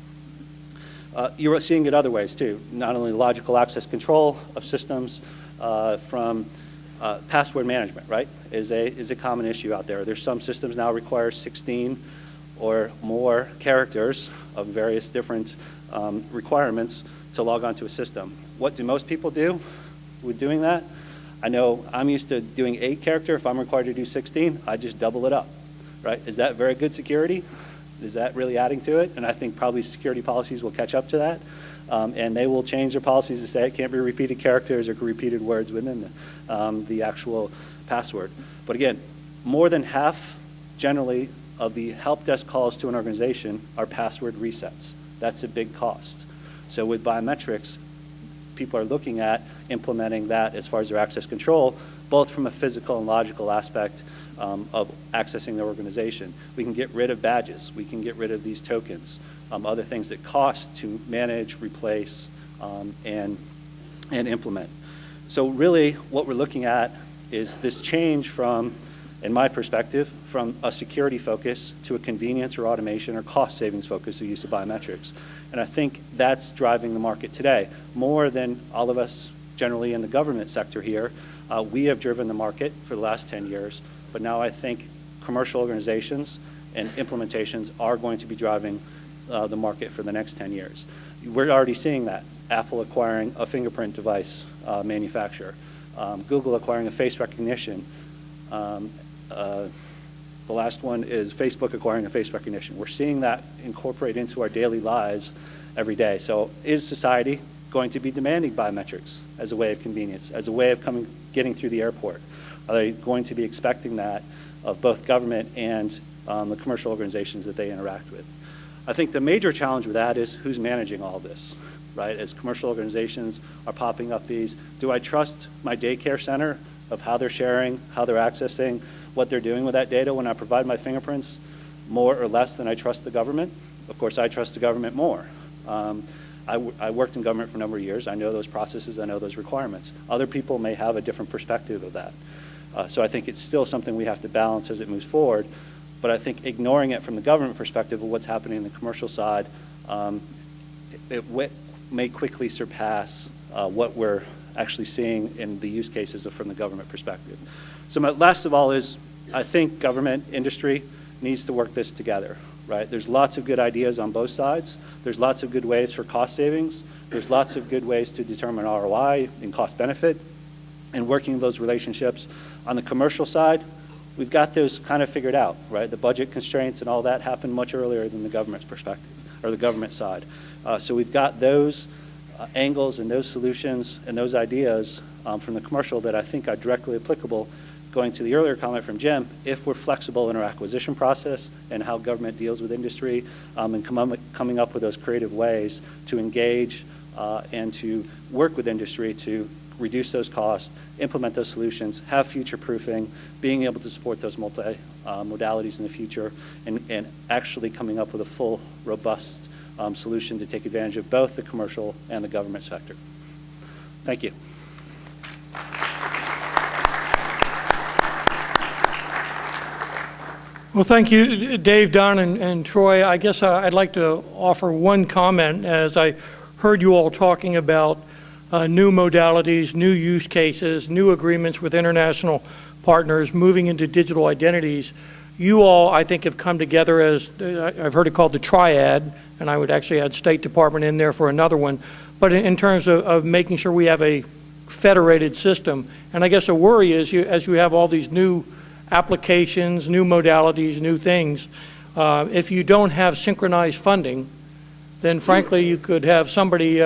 You're seeing it other ways too, not only logical access control of systems from password management, right, is a common issue out there. There's some systems now require 16 or more characters of various different requirements to log onto a system. What do most people do with doing that? I know I'm used to doing 8 character. If I'm required to do 16, I just double it up, right? Is that very good security? Is that really adding to it? And I think probably security policies will catch up to that. And they will change their policies to say it can't be repeated characters or repeated words within the actual password. But again, more than half, generally, of the help desk calls to an organization are password resets. That's a big cost. So with biometrics, people are looking at implementing that as far as their access control, both from a physical and logical aspect of accessing their organization. We can get rid of badges. We can get rid of these tokens, other things that cost to manage, replace, and implement. So really what we're looking at is this change from, in my perspective, from a security focus to a convenience or automation or cost savings focus of use of biometrics. And I think that's driving the market today. More than all of us generally in the government sector here, we have driven the market for the last 10 years, but now I think commercial organizations and implementations are going to be driving the market for the next 10 years. We're already seeing that. Apple acquiring a fingerprint device manufacturer, Google acquiring a face recognition. The last one is Facebook acquiring a face recognition. We're seeing that incorporate into our daily lives every day. So is society going to be demanding biometrics as a way of convenience, as a way of getting through the airport? Are they going to be expecting that of both government and the commercial organizations that they interact with. I think the major challenge with that is who's managing all of this, right? As commercial organizations are popping up these, do I trust my daycare center of how they're sharing, how they're accessing, what they're doing with that data when I provide my fingerprints more or less than I trust the government? Of course, I trust the government more. I worked in government for a number of years. I know those processes, I know those requirements. Other people may have a different perspective of that. So I think it's still something we have to balance as it moves forward. But I think ignoring it from the government perspective of what's happening in the commercial side, it may quickly surpass what we're actually seeing in the use cases from the government perspective. So last of all is, I think government industry needs to work this together, right? There's lots of good ideas on both sides. There's lots of good ways for cost savings. There's lots of good ways to determine ROI and cost benefit and working those relationships. On the commercial side, we've got those kind of figured out, right? The budget constraints and all that happened much earlier than the government's perspective, or the government side. So we've got those angles and those solutions and those ideas from the commercial that I think are directly applicable. Going to the earlier comment from Jim, if we're flexible in our acquisition process and how government deals with industry and coming up with those creative ways to engage and to work with industry to reduce those costs, implement those solutions, have future proofing, being able to support those modalities in the future, and actually coming up with a full, robust solution to take advantage of both the commercial and the government sector. Thank you. Well, thank you, Dave, Don, and Troy. I guess I'd like to offer one comment as I heard you all talking about new modalities, new use cases, new agreements with international partners, moving into digital identities. You all, I think, have come together as, I've heard it called the triad, and I would actually add State Department in there for another one, but in terms of making sure we have a federated system. And I guess the worry is, as you have all these new applications, new modalities, new things, if you don't have synchronized funding, then frankly you could have somebody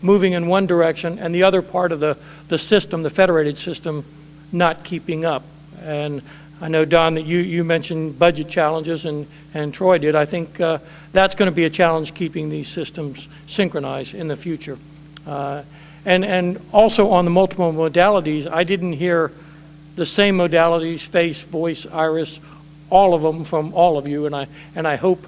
moving in one direction and the other part of the system, the federated system, not keeping up. And I know, Don, that you mentioned budget challenges, and Troy did. I think that's going to be a challenge, keeping these systems synchronized in the future. And also on the multiple modalities, I didn't hear the same modalities, face, voice, iris, all of them from all of you, and I hope,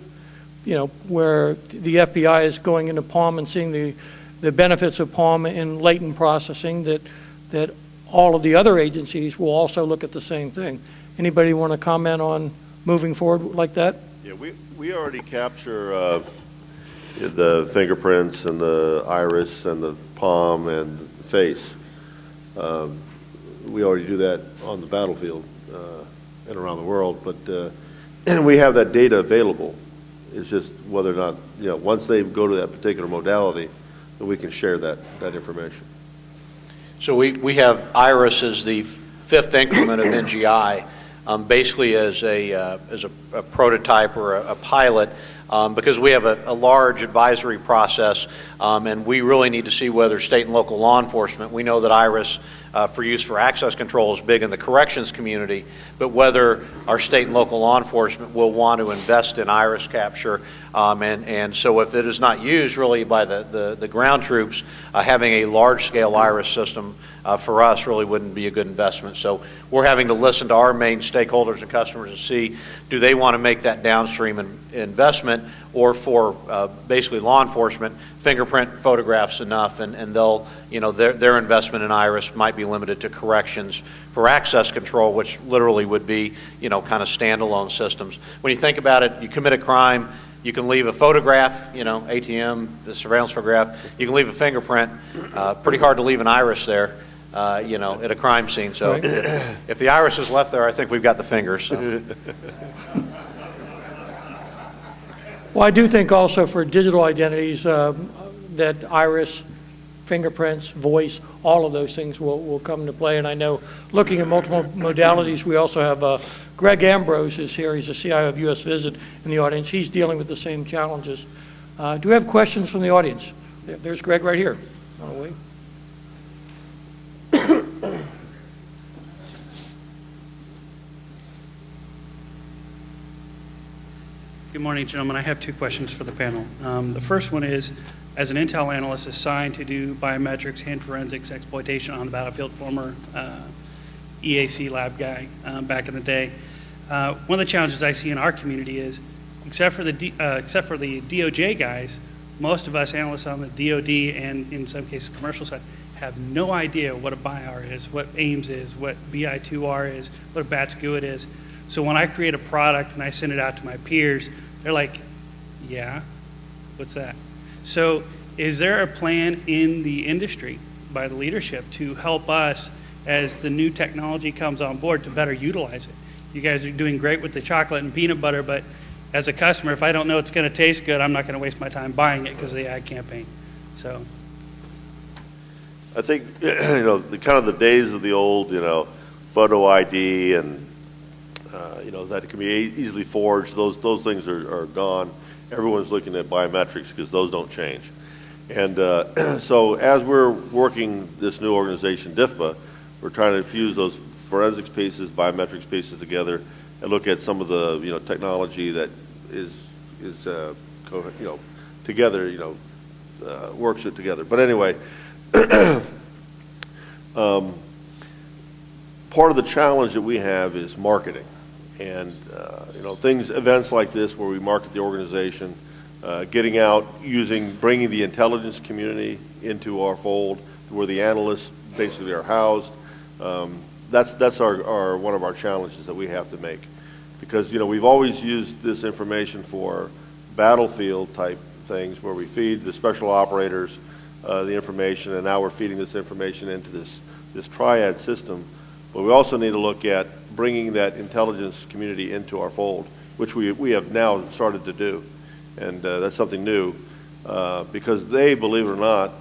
you know, where the FBI is going into PALM and seeing the benefits of PALM in latent processing, that all of the other agencies will also look at the same thing. Anybody want to comment on moving forward like that? Yeah, we already capture the fingerprints and the iris and the palm and the face. We already do that on the battlefield and around the world, but and we have that data available. It's just whether or not, you know, once they go to that particular modality, then we can share that information. So we have IRIS as the fifth increment of NGI, basically as a prototype or a pilot, because we have a large advisory process, and we really need to see whether state and local law enforcement, we know that IRIS for use for access control is big in the corrections community, but whether our state and local law enforcement will want to invest in IRIS capture, and so if it is not used really by the ground troops, having a large-scale IRIS system for us really wouldn't be a good investment. So we're having to listen to our main stakeholders and customers to see, do they want to make that downstream investment, or for basically law enforcement, fingerprint photographs enough, and they'll, you know, their investment in IRIS might be limited to corrections. For access control, which literally would be, you know, kind of standalone systems. When you think about it, you commit a crime, you can leave a photograph, you know, ATM, the surveillance photograph, you can leave a fingerprint, pretty hard to leave an iris there, you know, at a crime scene. So right. if the iris is left there, I think we've got the fingers. So. Well, I do think also for digital identities that iris, fingerprints, voice, all of those things will come into play. And I know, looking at multiple modalities, we also have Greg Ambrose is here. He's the CIO of U.S. Visit in the audience. He's dealing with the same challenges. Do we have questions from the audience? There's Greg right here. Oh, wait. Good morning, gentlemen. I have two questions for the panel. The first one is, as an Intel analyst assigned to do biometrics, hand forensics, exploitation on the battlefield, former EAC lab guy back in the day, one of the challenges I see in our community is, except for the DOJ guys, most of us analysts on the DOD and in some cases commercial side have no idea what a BIR is, what AIMS is, what BI2R is, what a BATS-GUID is. So when I create a product and I send it out to my peers, they're like, yeah, what's that? So is there a plan in the industry by the leadership to help us as the new technology comes on board to better utilize it? You guys are doing great with the chocolate and peanut butter, but as a customer, if I don't know it's going to taste good, I'm not going to waste my time buying it because of the ad campaign. So I think, the kind of the days of the old, photo ID and, that can be easily forged, those things are gone. Everyone's looking at biometrics because those don't change. And so as we're working this new organization, DIFBA, we're trying to fuse those forensics pieces, biometrics pieces together and look at some of the, technology that is together, works it together. But anyway, part of the challenge that we have is marketing, and events like this where we market the organization, getting out, bringing the intelligence community into our fold, where the analysts basically are housed. That's one of our challenges that we have to make, because we've always used this information for battlefield type things where we feed the special operators the information, and now we're feeding this information into this triad system. But we also need to look at bringing that intelligence community into our fold, which we have now started to do, and that's something new, because they, believe it or not,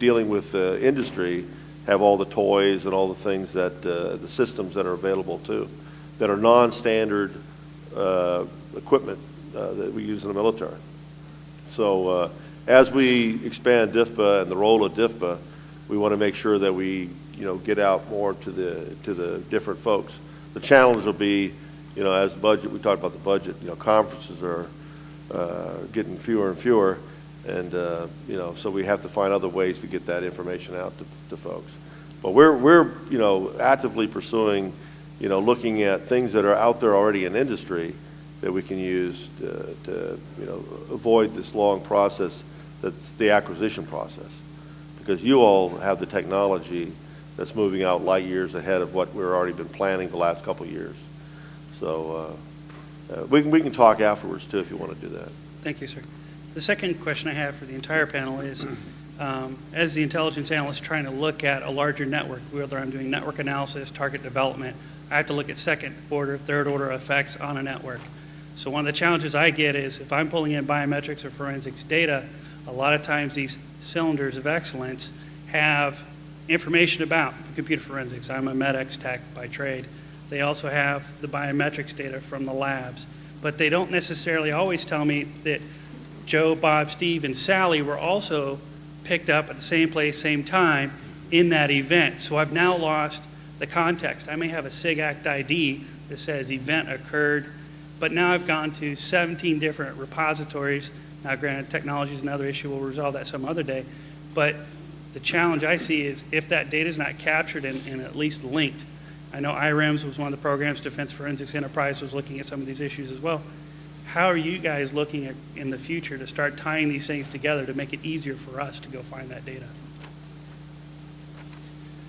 dealing with industry, have all the toys and all the things that the systems that are available too, that are non-standard equipment that we use in the military. So as we expand DIFBA and the role of DIFBA, we want to make sure that we get out more to the different folks. The challenge will be, as budget, we talked about the budget, conferences are getting fewer and fewer, and so we have to find other ways to get that information out to folks. But we're actively pursuing, looking at things that are out there already in industry that we can use to avoid this long process that's the acquisition process, because you all have the technology that's moving out light years ahead of what we've already been planning the last couple of years. So we can talk afterwards too if you want to do that. thank you, sir. The second question I have for the entire panel is, as the intelligence analyst trying to look at a larger network, whether I'm doing network analysis, target development, I have to look at second order, third order effects on a network. So one of the challenges I get is if I'm pulling in biometrics or forensics data, a lot of times these cylinders of excellence have information about computer forensics. I'm a MEDEX tech by trade. They also have the biometrics data from the labs, but they don't necessarily always tell me that Joe, Bob, Steve, and Sally were also picked up at the same place, same time in that event. So I've now lost the context. I may have a SIG Act ID that says event occurred, but now I've gone to 17 different repositories. Now granted, technology is another issue, we'll resolve that some other day, but the challenge I see is if that data is not captured and at least linked. I know IREMS was one of the programs, Defense Forensics Enterprise was looking at some of these issues as well. How are you guys looking at in the future to start tying these things together to make it easier for us to go find that data?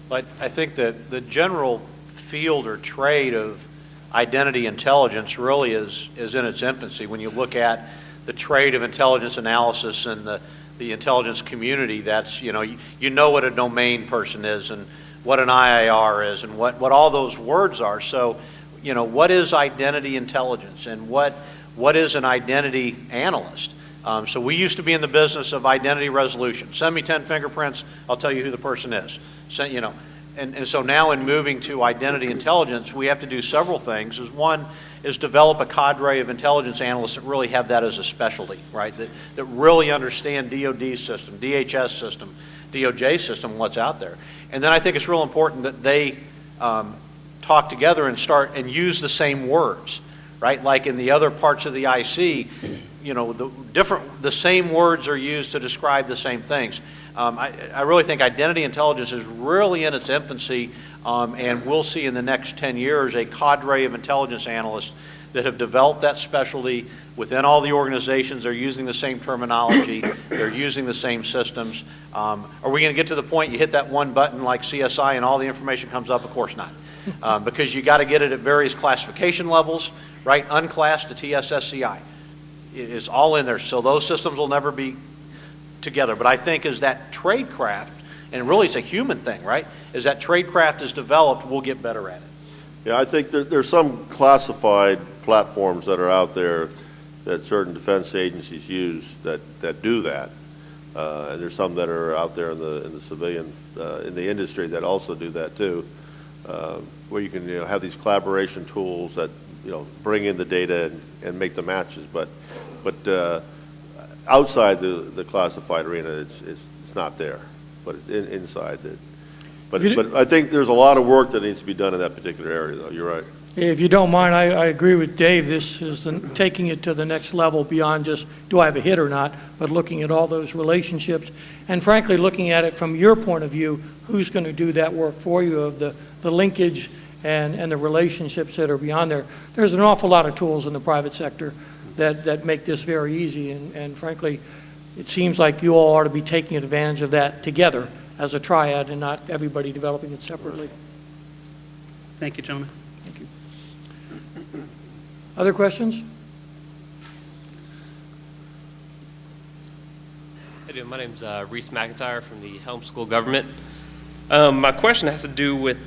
But I think that the general field or trade of identity intelligence really is in its infancy. When you look at the trade of intelligence analysis and the intelligence community, that's, you know what a domain person is and what an IIR is and what all those words are. So, what is identity intelligence and what is an identity analyst? So we used to be in the business of identity resolution. Send me 10 fingerprints, I'll tell you who the person is. And so now in moving to identity intelligence, we have to do several things. One is develop a cadre of intelligence analysts that really have that as a specialty, right? That really understand DOD system, DHS system, DOJ system, what's out there. And then I think it's real important that they talk together and start and use the same words, right? Like in the other parts of the IC, you know, the same words are used to describe the same things. I really think identity intelligence is really in its infancy, and we'll see in the next 10 years a cadre of intelligence analysts that have developed that specialty within all the organizations. They're using the same terminology, they're using the same systems. Are we going to get to the point you hit that one button like CSI and all the information comes up? Of course not. Because you got to get it at various classification levels, right? Unclassed to TSSCI. It's all in there, so those systems will never be together. But I think as that tradecraft, and really it's a human thing, right? As that tradecraft is developed, we'll get better at it. Yeah, I think there's some classified platforms that are out there that certain defense agencies use that do that. And there's some that are out there in the civilian, in the industry that also do that too, where you can have these collaboration tools that bring in the data and make the matches. But outside the classified arena, it's not there. But it's inside it. But I think there's a lot of work that needs to be done in that particular area, though. You're right. If you don't mind, I agree with Dave. This is taking it to the next level beyond just do I have a hit or not, but looking at all those relationships and frankly looking at it from your point of view, who's going to do that work for you of the linkage and the relationships that are beyond there. There's an awful lot of tools in the private sector that make this very easy, and frankly, it seems like you all ought to be taking advantage of that together as a triad and not everybody developing it separately. Thank you, gentlemen. Thank you. Other questions? Hey, dude, my name's Reese McIntyre from the Homeschool Government. My question has to do with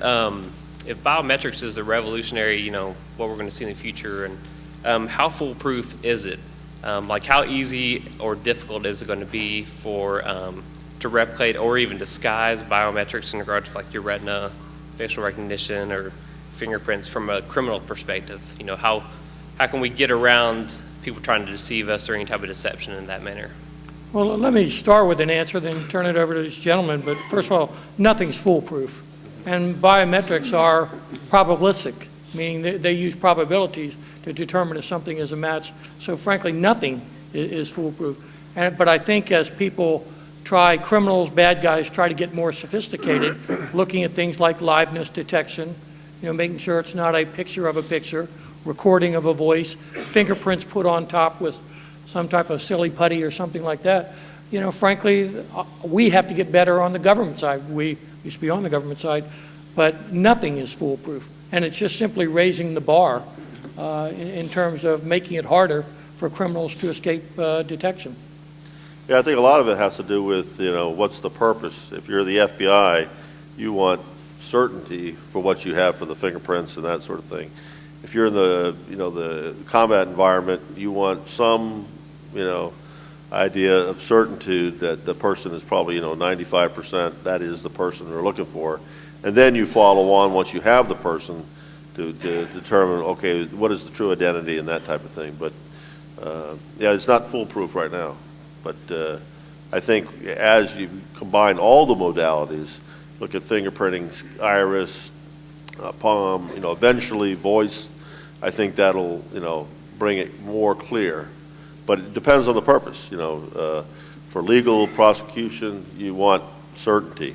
if biometrics is the revolutionary, what we're going to see in the future, and how foolproof is it? Like how easy or difficult is it going to be for to replicate or even disguise biometrics in regard to like your retina, facial recognition, or fingerprints from a criminal perspective? How can we get around people trying to deceive us or any type of deception in that manner? Well, let me start with an answer, then turn it over to this gentleman. But first of all, nothing's foolproof. And biometrics are probabilistic, meaning they use probabilities to determine if something is a match. So frankly, nothing is foolproof. But I think as people criminals, bad guys try to get more sophisticated, looking at things like liveness detection, making sure it's not a picture of a picture, recording of a voice, fingerprints put on top with some type of silly putty or something like that. Frankly, we have to get better on the government side. We used to be on the government side, but nothing is foolproof. And it's just simply raising the bar in terms of making it harder for criminals to escape detection. Yeah, I think a lot of it has to do with, what's the purpose. If you're the FBI, you want certainty for what you have for the fingerprints and that sort of thing. If you're in the combat environment, you want some, idea of certainty that the person is probably, 95%, that is the person they're looking for. And then you follow on once you have the person to determine, okay, what is the true identity and that type of thing. But, yeah, it's not foolproof right now. But I think as you combine all the modalities, look at fingerprinting, iris, palm, eventually voice, I think that'll, bring it more clear. But it depends on the purpose. For legal prosecution, you want certainty.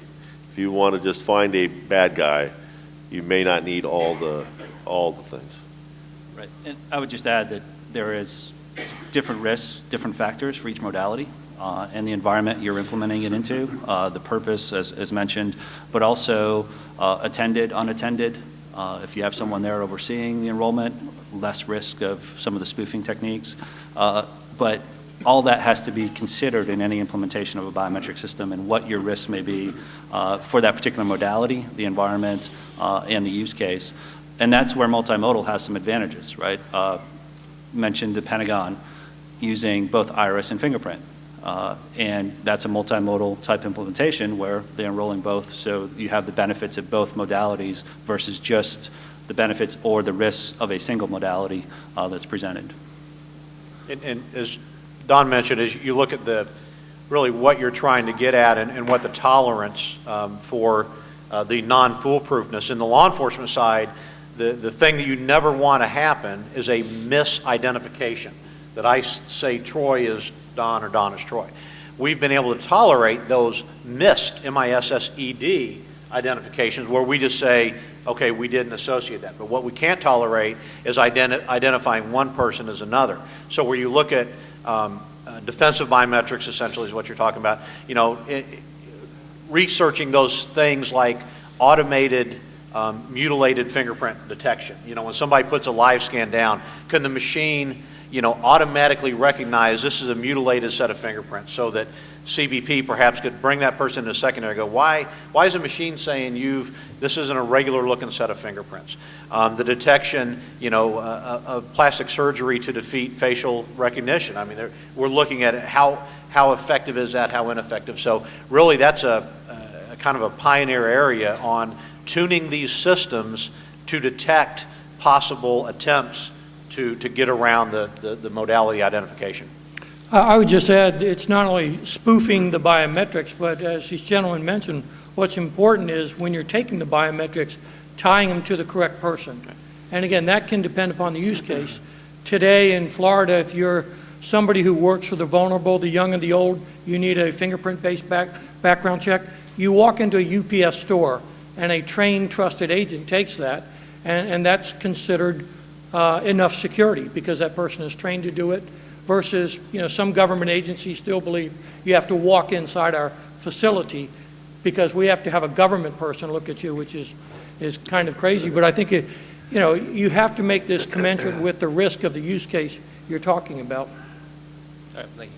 If you want to just find a bad guy, you may not need all the things. Right, and I would just add that there is different risks, different factors for each modality. And the environment you're implementing it into, the purpose as mentioned, but also attended, unattended. If you have someone there overseeing the enrollment, less risk of some of the spoofing techniques. But all that has to be considered in any implementation of a biometric system and what your risk may be for that particular modality, the environment, and the use case. And that's where multimodal has some advantages, right? Mentioned the Pentagon using both iris and fingerprint. And that's a multimodal type implementation where they're enrolling both, so you have the benefits of both modalities versus just the benefits or the risks of a single modality that's presented. And as Don mentioned, as you look at really what you're trying to get at and what the tolerance for the non-foolproofness. In the law enforcement side, the thing that you never want to happen is a misidentification, that I say Troy is Don or Don is Troy. We've been able to tolerate those missed, M-I-S-S-E-D, identifications where we just say, okay, we didn't associate that. But what we can't tolerate is identifying one person as another. So where you look at defensive biometrics, essentially is what you're talking about, researching those things like automated mutilated fingerprint detection. When somebody puts a live scan down, can the machine automatically recognize this is a mutilated set of fingerprints, so that CBP perhaps could bring that person to secondary and go, why is the machine saying this isn't a regular looking set of fingerprints? The detection, of plastic surgery to defeat facial recognition. I mean, we're looking at how effective is that, how ineffective. So really that's a kind of a pioneer area on tuning these systems to detect possible attempts to get around the modality identification. I would just add, it's not only spoofing the biometrics, but as these gentlemen mentioned, what's important is when you're taking the biometrics, tying them to the correct person. And again, that can depend upon the use case. Today in Florida, if you're somebody who works for the vulnerable, the young and the old, you need a fingerprint-based background check. You walk into a UPS store and a trained, trusted agent takes that, and that's considered enough security because that person is trained to do it, versus some government agencies still believe you have to walk inside our facility because we have to have a government person look at you, which is kind of crazy. But I think you have to make this commensurate with the risk of the use case you're talking about. All right, thank you.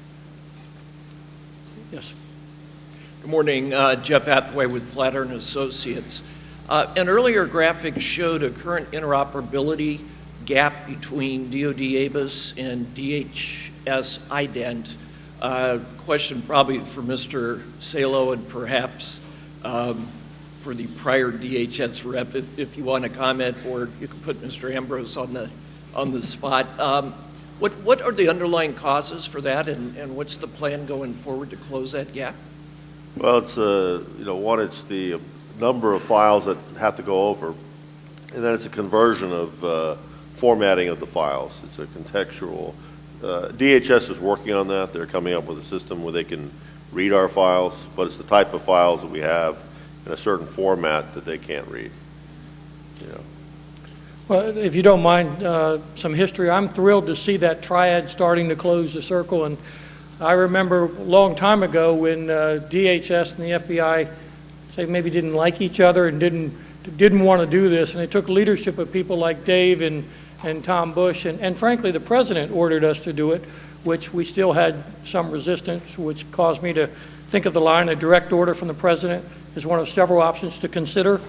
Yes. Good morning, Jeff Hathaway with Flatiron Associates. An earlier graphic showed a current interoperability gap between DoD ABIS and DHS IDENT. Question probably for Mr. Salo and perhaps for the prior DHS rep, if you want to comment, or you can put Mr. Ambrose on the spot. What are the underlying causes for that, and what's the plan going forward to close that gap? Well, it's one, it's the number of files that have to go over, and then it's a conversion of formatting of the files. It's a contextual. DHS is working on that. They're coming up with a system where they can read our files, but it's the type of files that we have in a certain format that they can't read. Well, if you don't mind some history, I'm thrilled to see that triad starting to close the circle. And I remember a long time ago when DHS and the FBI say maybe didn't like each other and didn't want to do this, and it took leadership of people like Dave and Tom Bush, and frankly the president ordered us to do it, which we still had some resistance, which caused me to think of the line, a direct order from the president is one of several options to consider.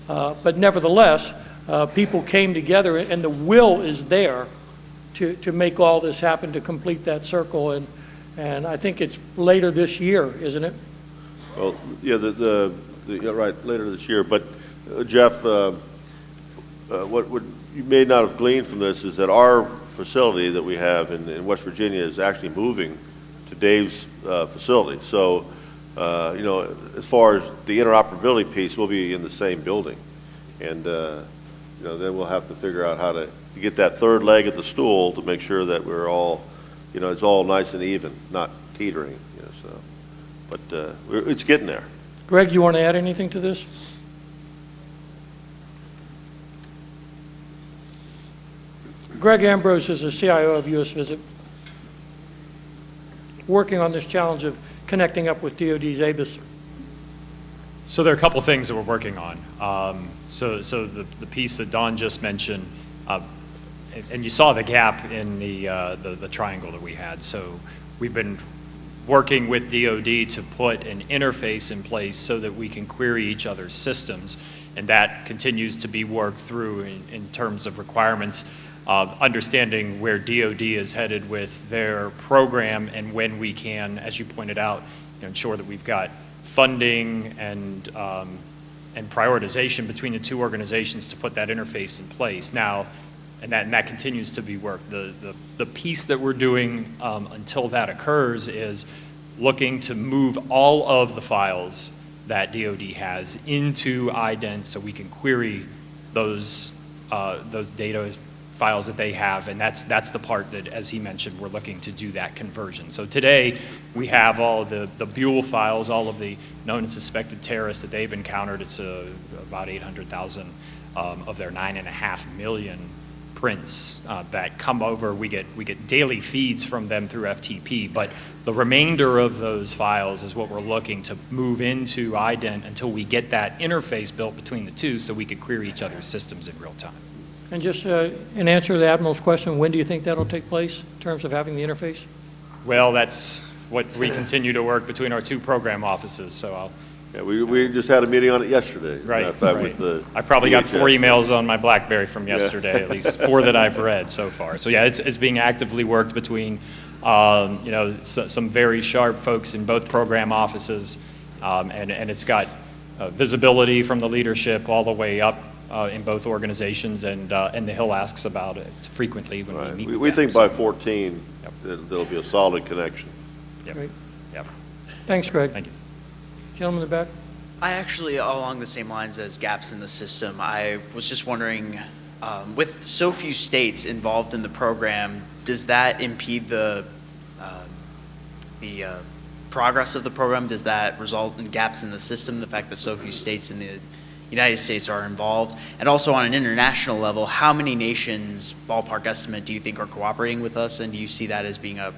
But nevertheless, people came together, and the will is there to make all this happen, to complete that circle, and I think it's later this year, isn't it? Well, yeah, right, later this year. But Jeff, what you may not have gleaned from this is that our facility that we have in West Virginia is actually moving to Dave's facility. So, as far as the interoperability piece, we'll be in the same building, and then we'll have to figure out how to get that third leg of the stool to make sure that we're all, it's all nice and even, not teetering. But it's getting there. Greg, you want to add anything to this? Greg Ambrose is the CIO of US Visit, working on this challenge of connecting up with DoD's ABIS. So there are a couple things that we're working on. So the piece that Dawn just mentioned, and you saw the gap in the triangle that we had. So we've been working with DoD to put an interface in place so that we can query each other's systems, and that continues to be worked through in terms of requirements, understanding where DoD is headed with their program and when we can, as you pointed out, ensure that we've got funding and prioritization between the two organizations to put that interface in place. Now, and that continues to be worked. The piece that we're doing until that occurs is looking to move all of the files that DoD has into IDENT so we can query those those data files that they have, and that's the part that, as he mentioned, we're looking to do that conversion. So today, we have all the Buell files, all of the known and suspected terrorists that they've encountered. It's about 800,000 of their 9.5 million prints that come over. We get daily feeds from them through FTP, but the remainder of those files is what we're looking to move into IDENT until we get that interface built between the two so we could query each other's systems in real time. And just in answer to the Admiral's question, when do you think that'll take place in terms of having the interface? Well, that's what we continue to work between our two program offices, so I'll... Yeah, we just had a meeting on it yesterday. Right, In fact, right. with the I probably got 4 DHS. emails on my BlackBerry from yesterday, at least 4 that I've read so far. So yeah, it's being actively worked between, you know, some very sharp folks in both program offices, and it's got visibility from the leadership all the way up in both organizations, and the Hill asks about it frequently when we meet. We think them, by 14, there'll be a solid connection. Yep. Great. Yep. Thanks, Greg. Thank you. Gentleman in the back. I actually, along the same lines as gaps in the system, I was just wondering, with so few states involved in the program, does that impede the progress of the program? Does that result in gaps in the system, the fact that so few states in the United States are involved? And also on an international level, how many nations, ballpark estimate, do you think are cooperating with us? And do you see that as being a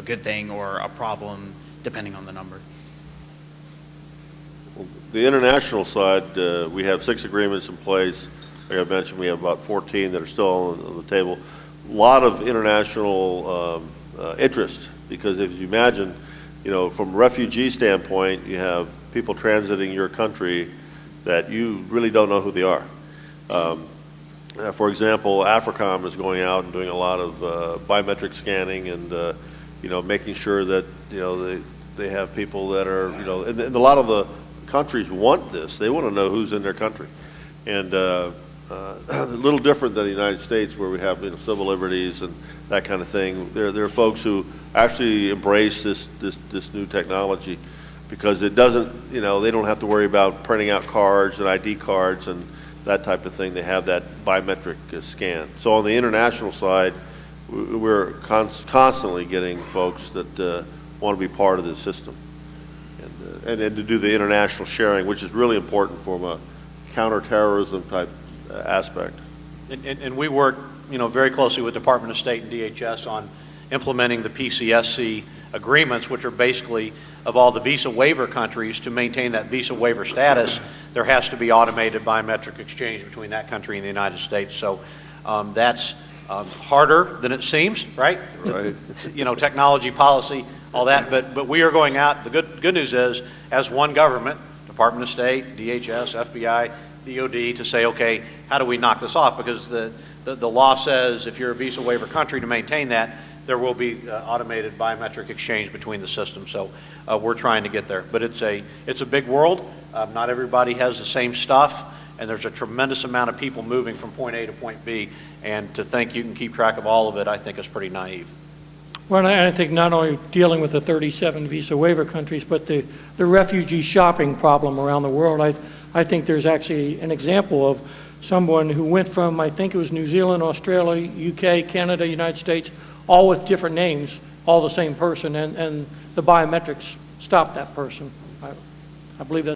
good thing or a problem, depending on the number? The international side, we have 6 agreements in place. Like I mentioned, we have about 14 that are still on the table. A lot of international interest, because if you imagine, you know, from a refugee standpoint, you have people transiting your country that you really don't know who they are. For example, AFRICOM is going out and doing a lot of biometric scanning and, you know, making sure that, you know, they have people that are, you know, and a lot of the countries want this. They want to know who's in their country. And a little different than the United States, where we have, you know, civil liberties and that kind of thing. There are folks who actually embrace this new technology because it doesn't, you know, they don't have to worry about printing out cards and ID cards and that type of thing. They have that biometric scan. So on the international side, we're constantly getting folks that want to be part of this system. And to do the international sharing, which is really important from a counterterrorism type aspect. And we work, you know, very closely with Department of State and DHS on implementing the PCSC agreements, which are basically of all the visa waiver countries. To maintain that visa waiver status, there has to be automated biometric exchange between that country and the United States. So that's harder than it seems, right? Right. You know, technology, policy, all that, but we are going out. The good news is, as one government, Department of State, DHS, FBI, DOD, to say, okay, how do we knock this off? Because the law says if you're a visa waiver country, to maintain that, there will be automated biometric exchange between the systems. So we're trying to get there. But it's a big world. Not everybody has the same stuff, and there's a tremendous amount of people moving from point A to point B, and to think you can keep track of all of it, I think is pretty naive. Well, and I think not only dealing with the 37 visa waiver countries, but the refugee shopping problem around the world. I think there's actually an example of someone who went from, I think it was New Zealand, Australia, UK, Canada, United States, all with different names, all the same person, and the biometrics stopped that person. I believe that.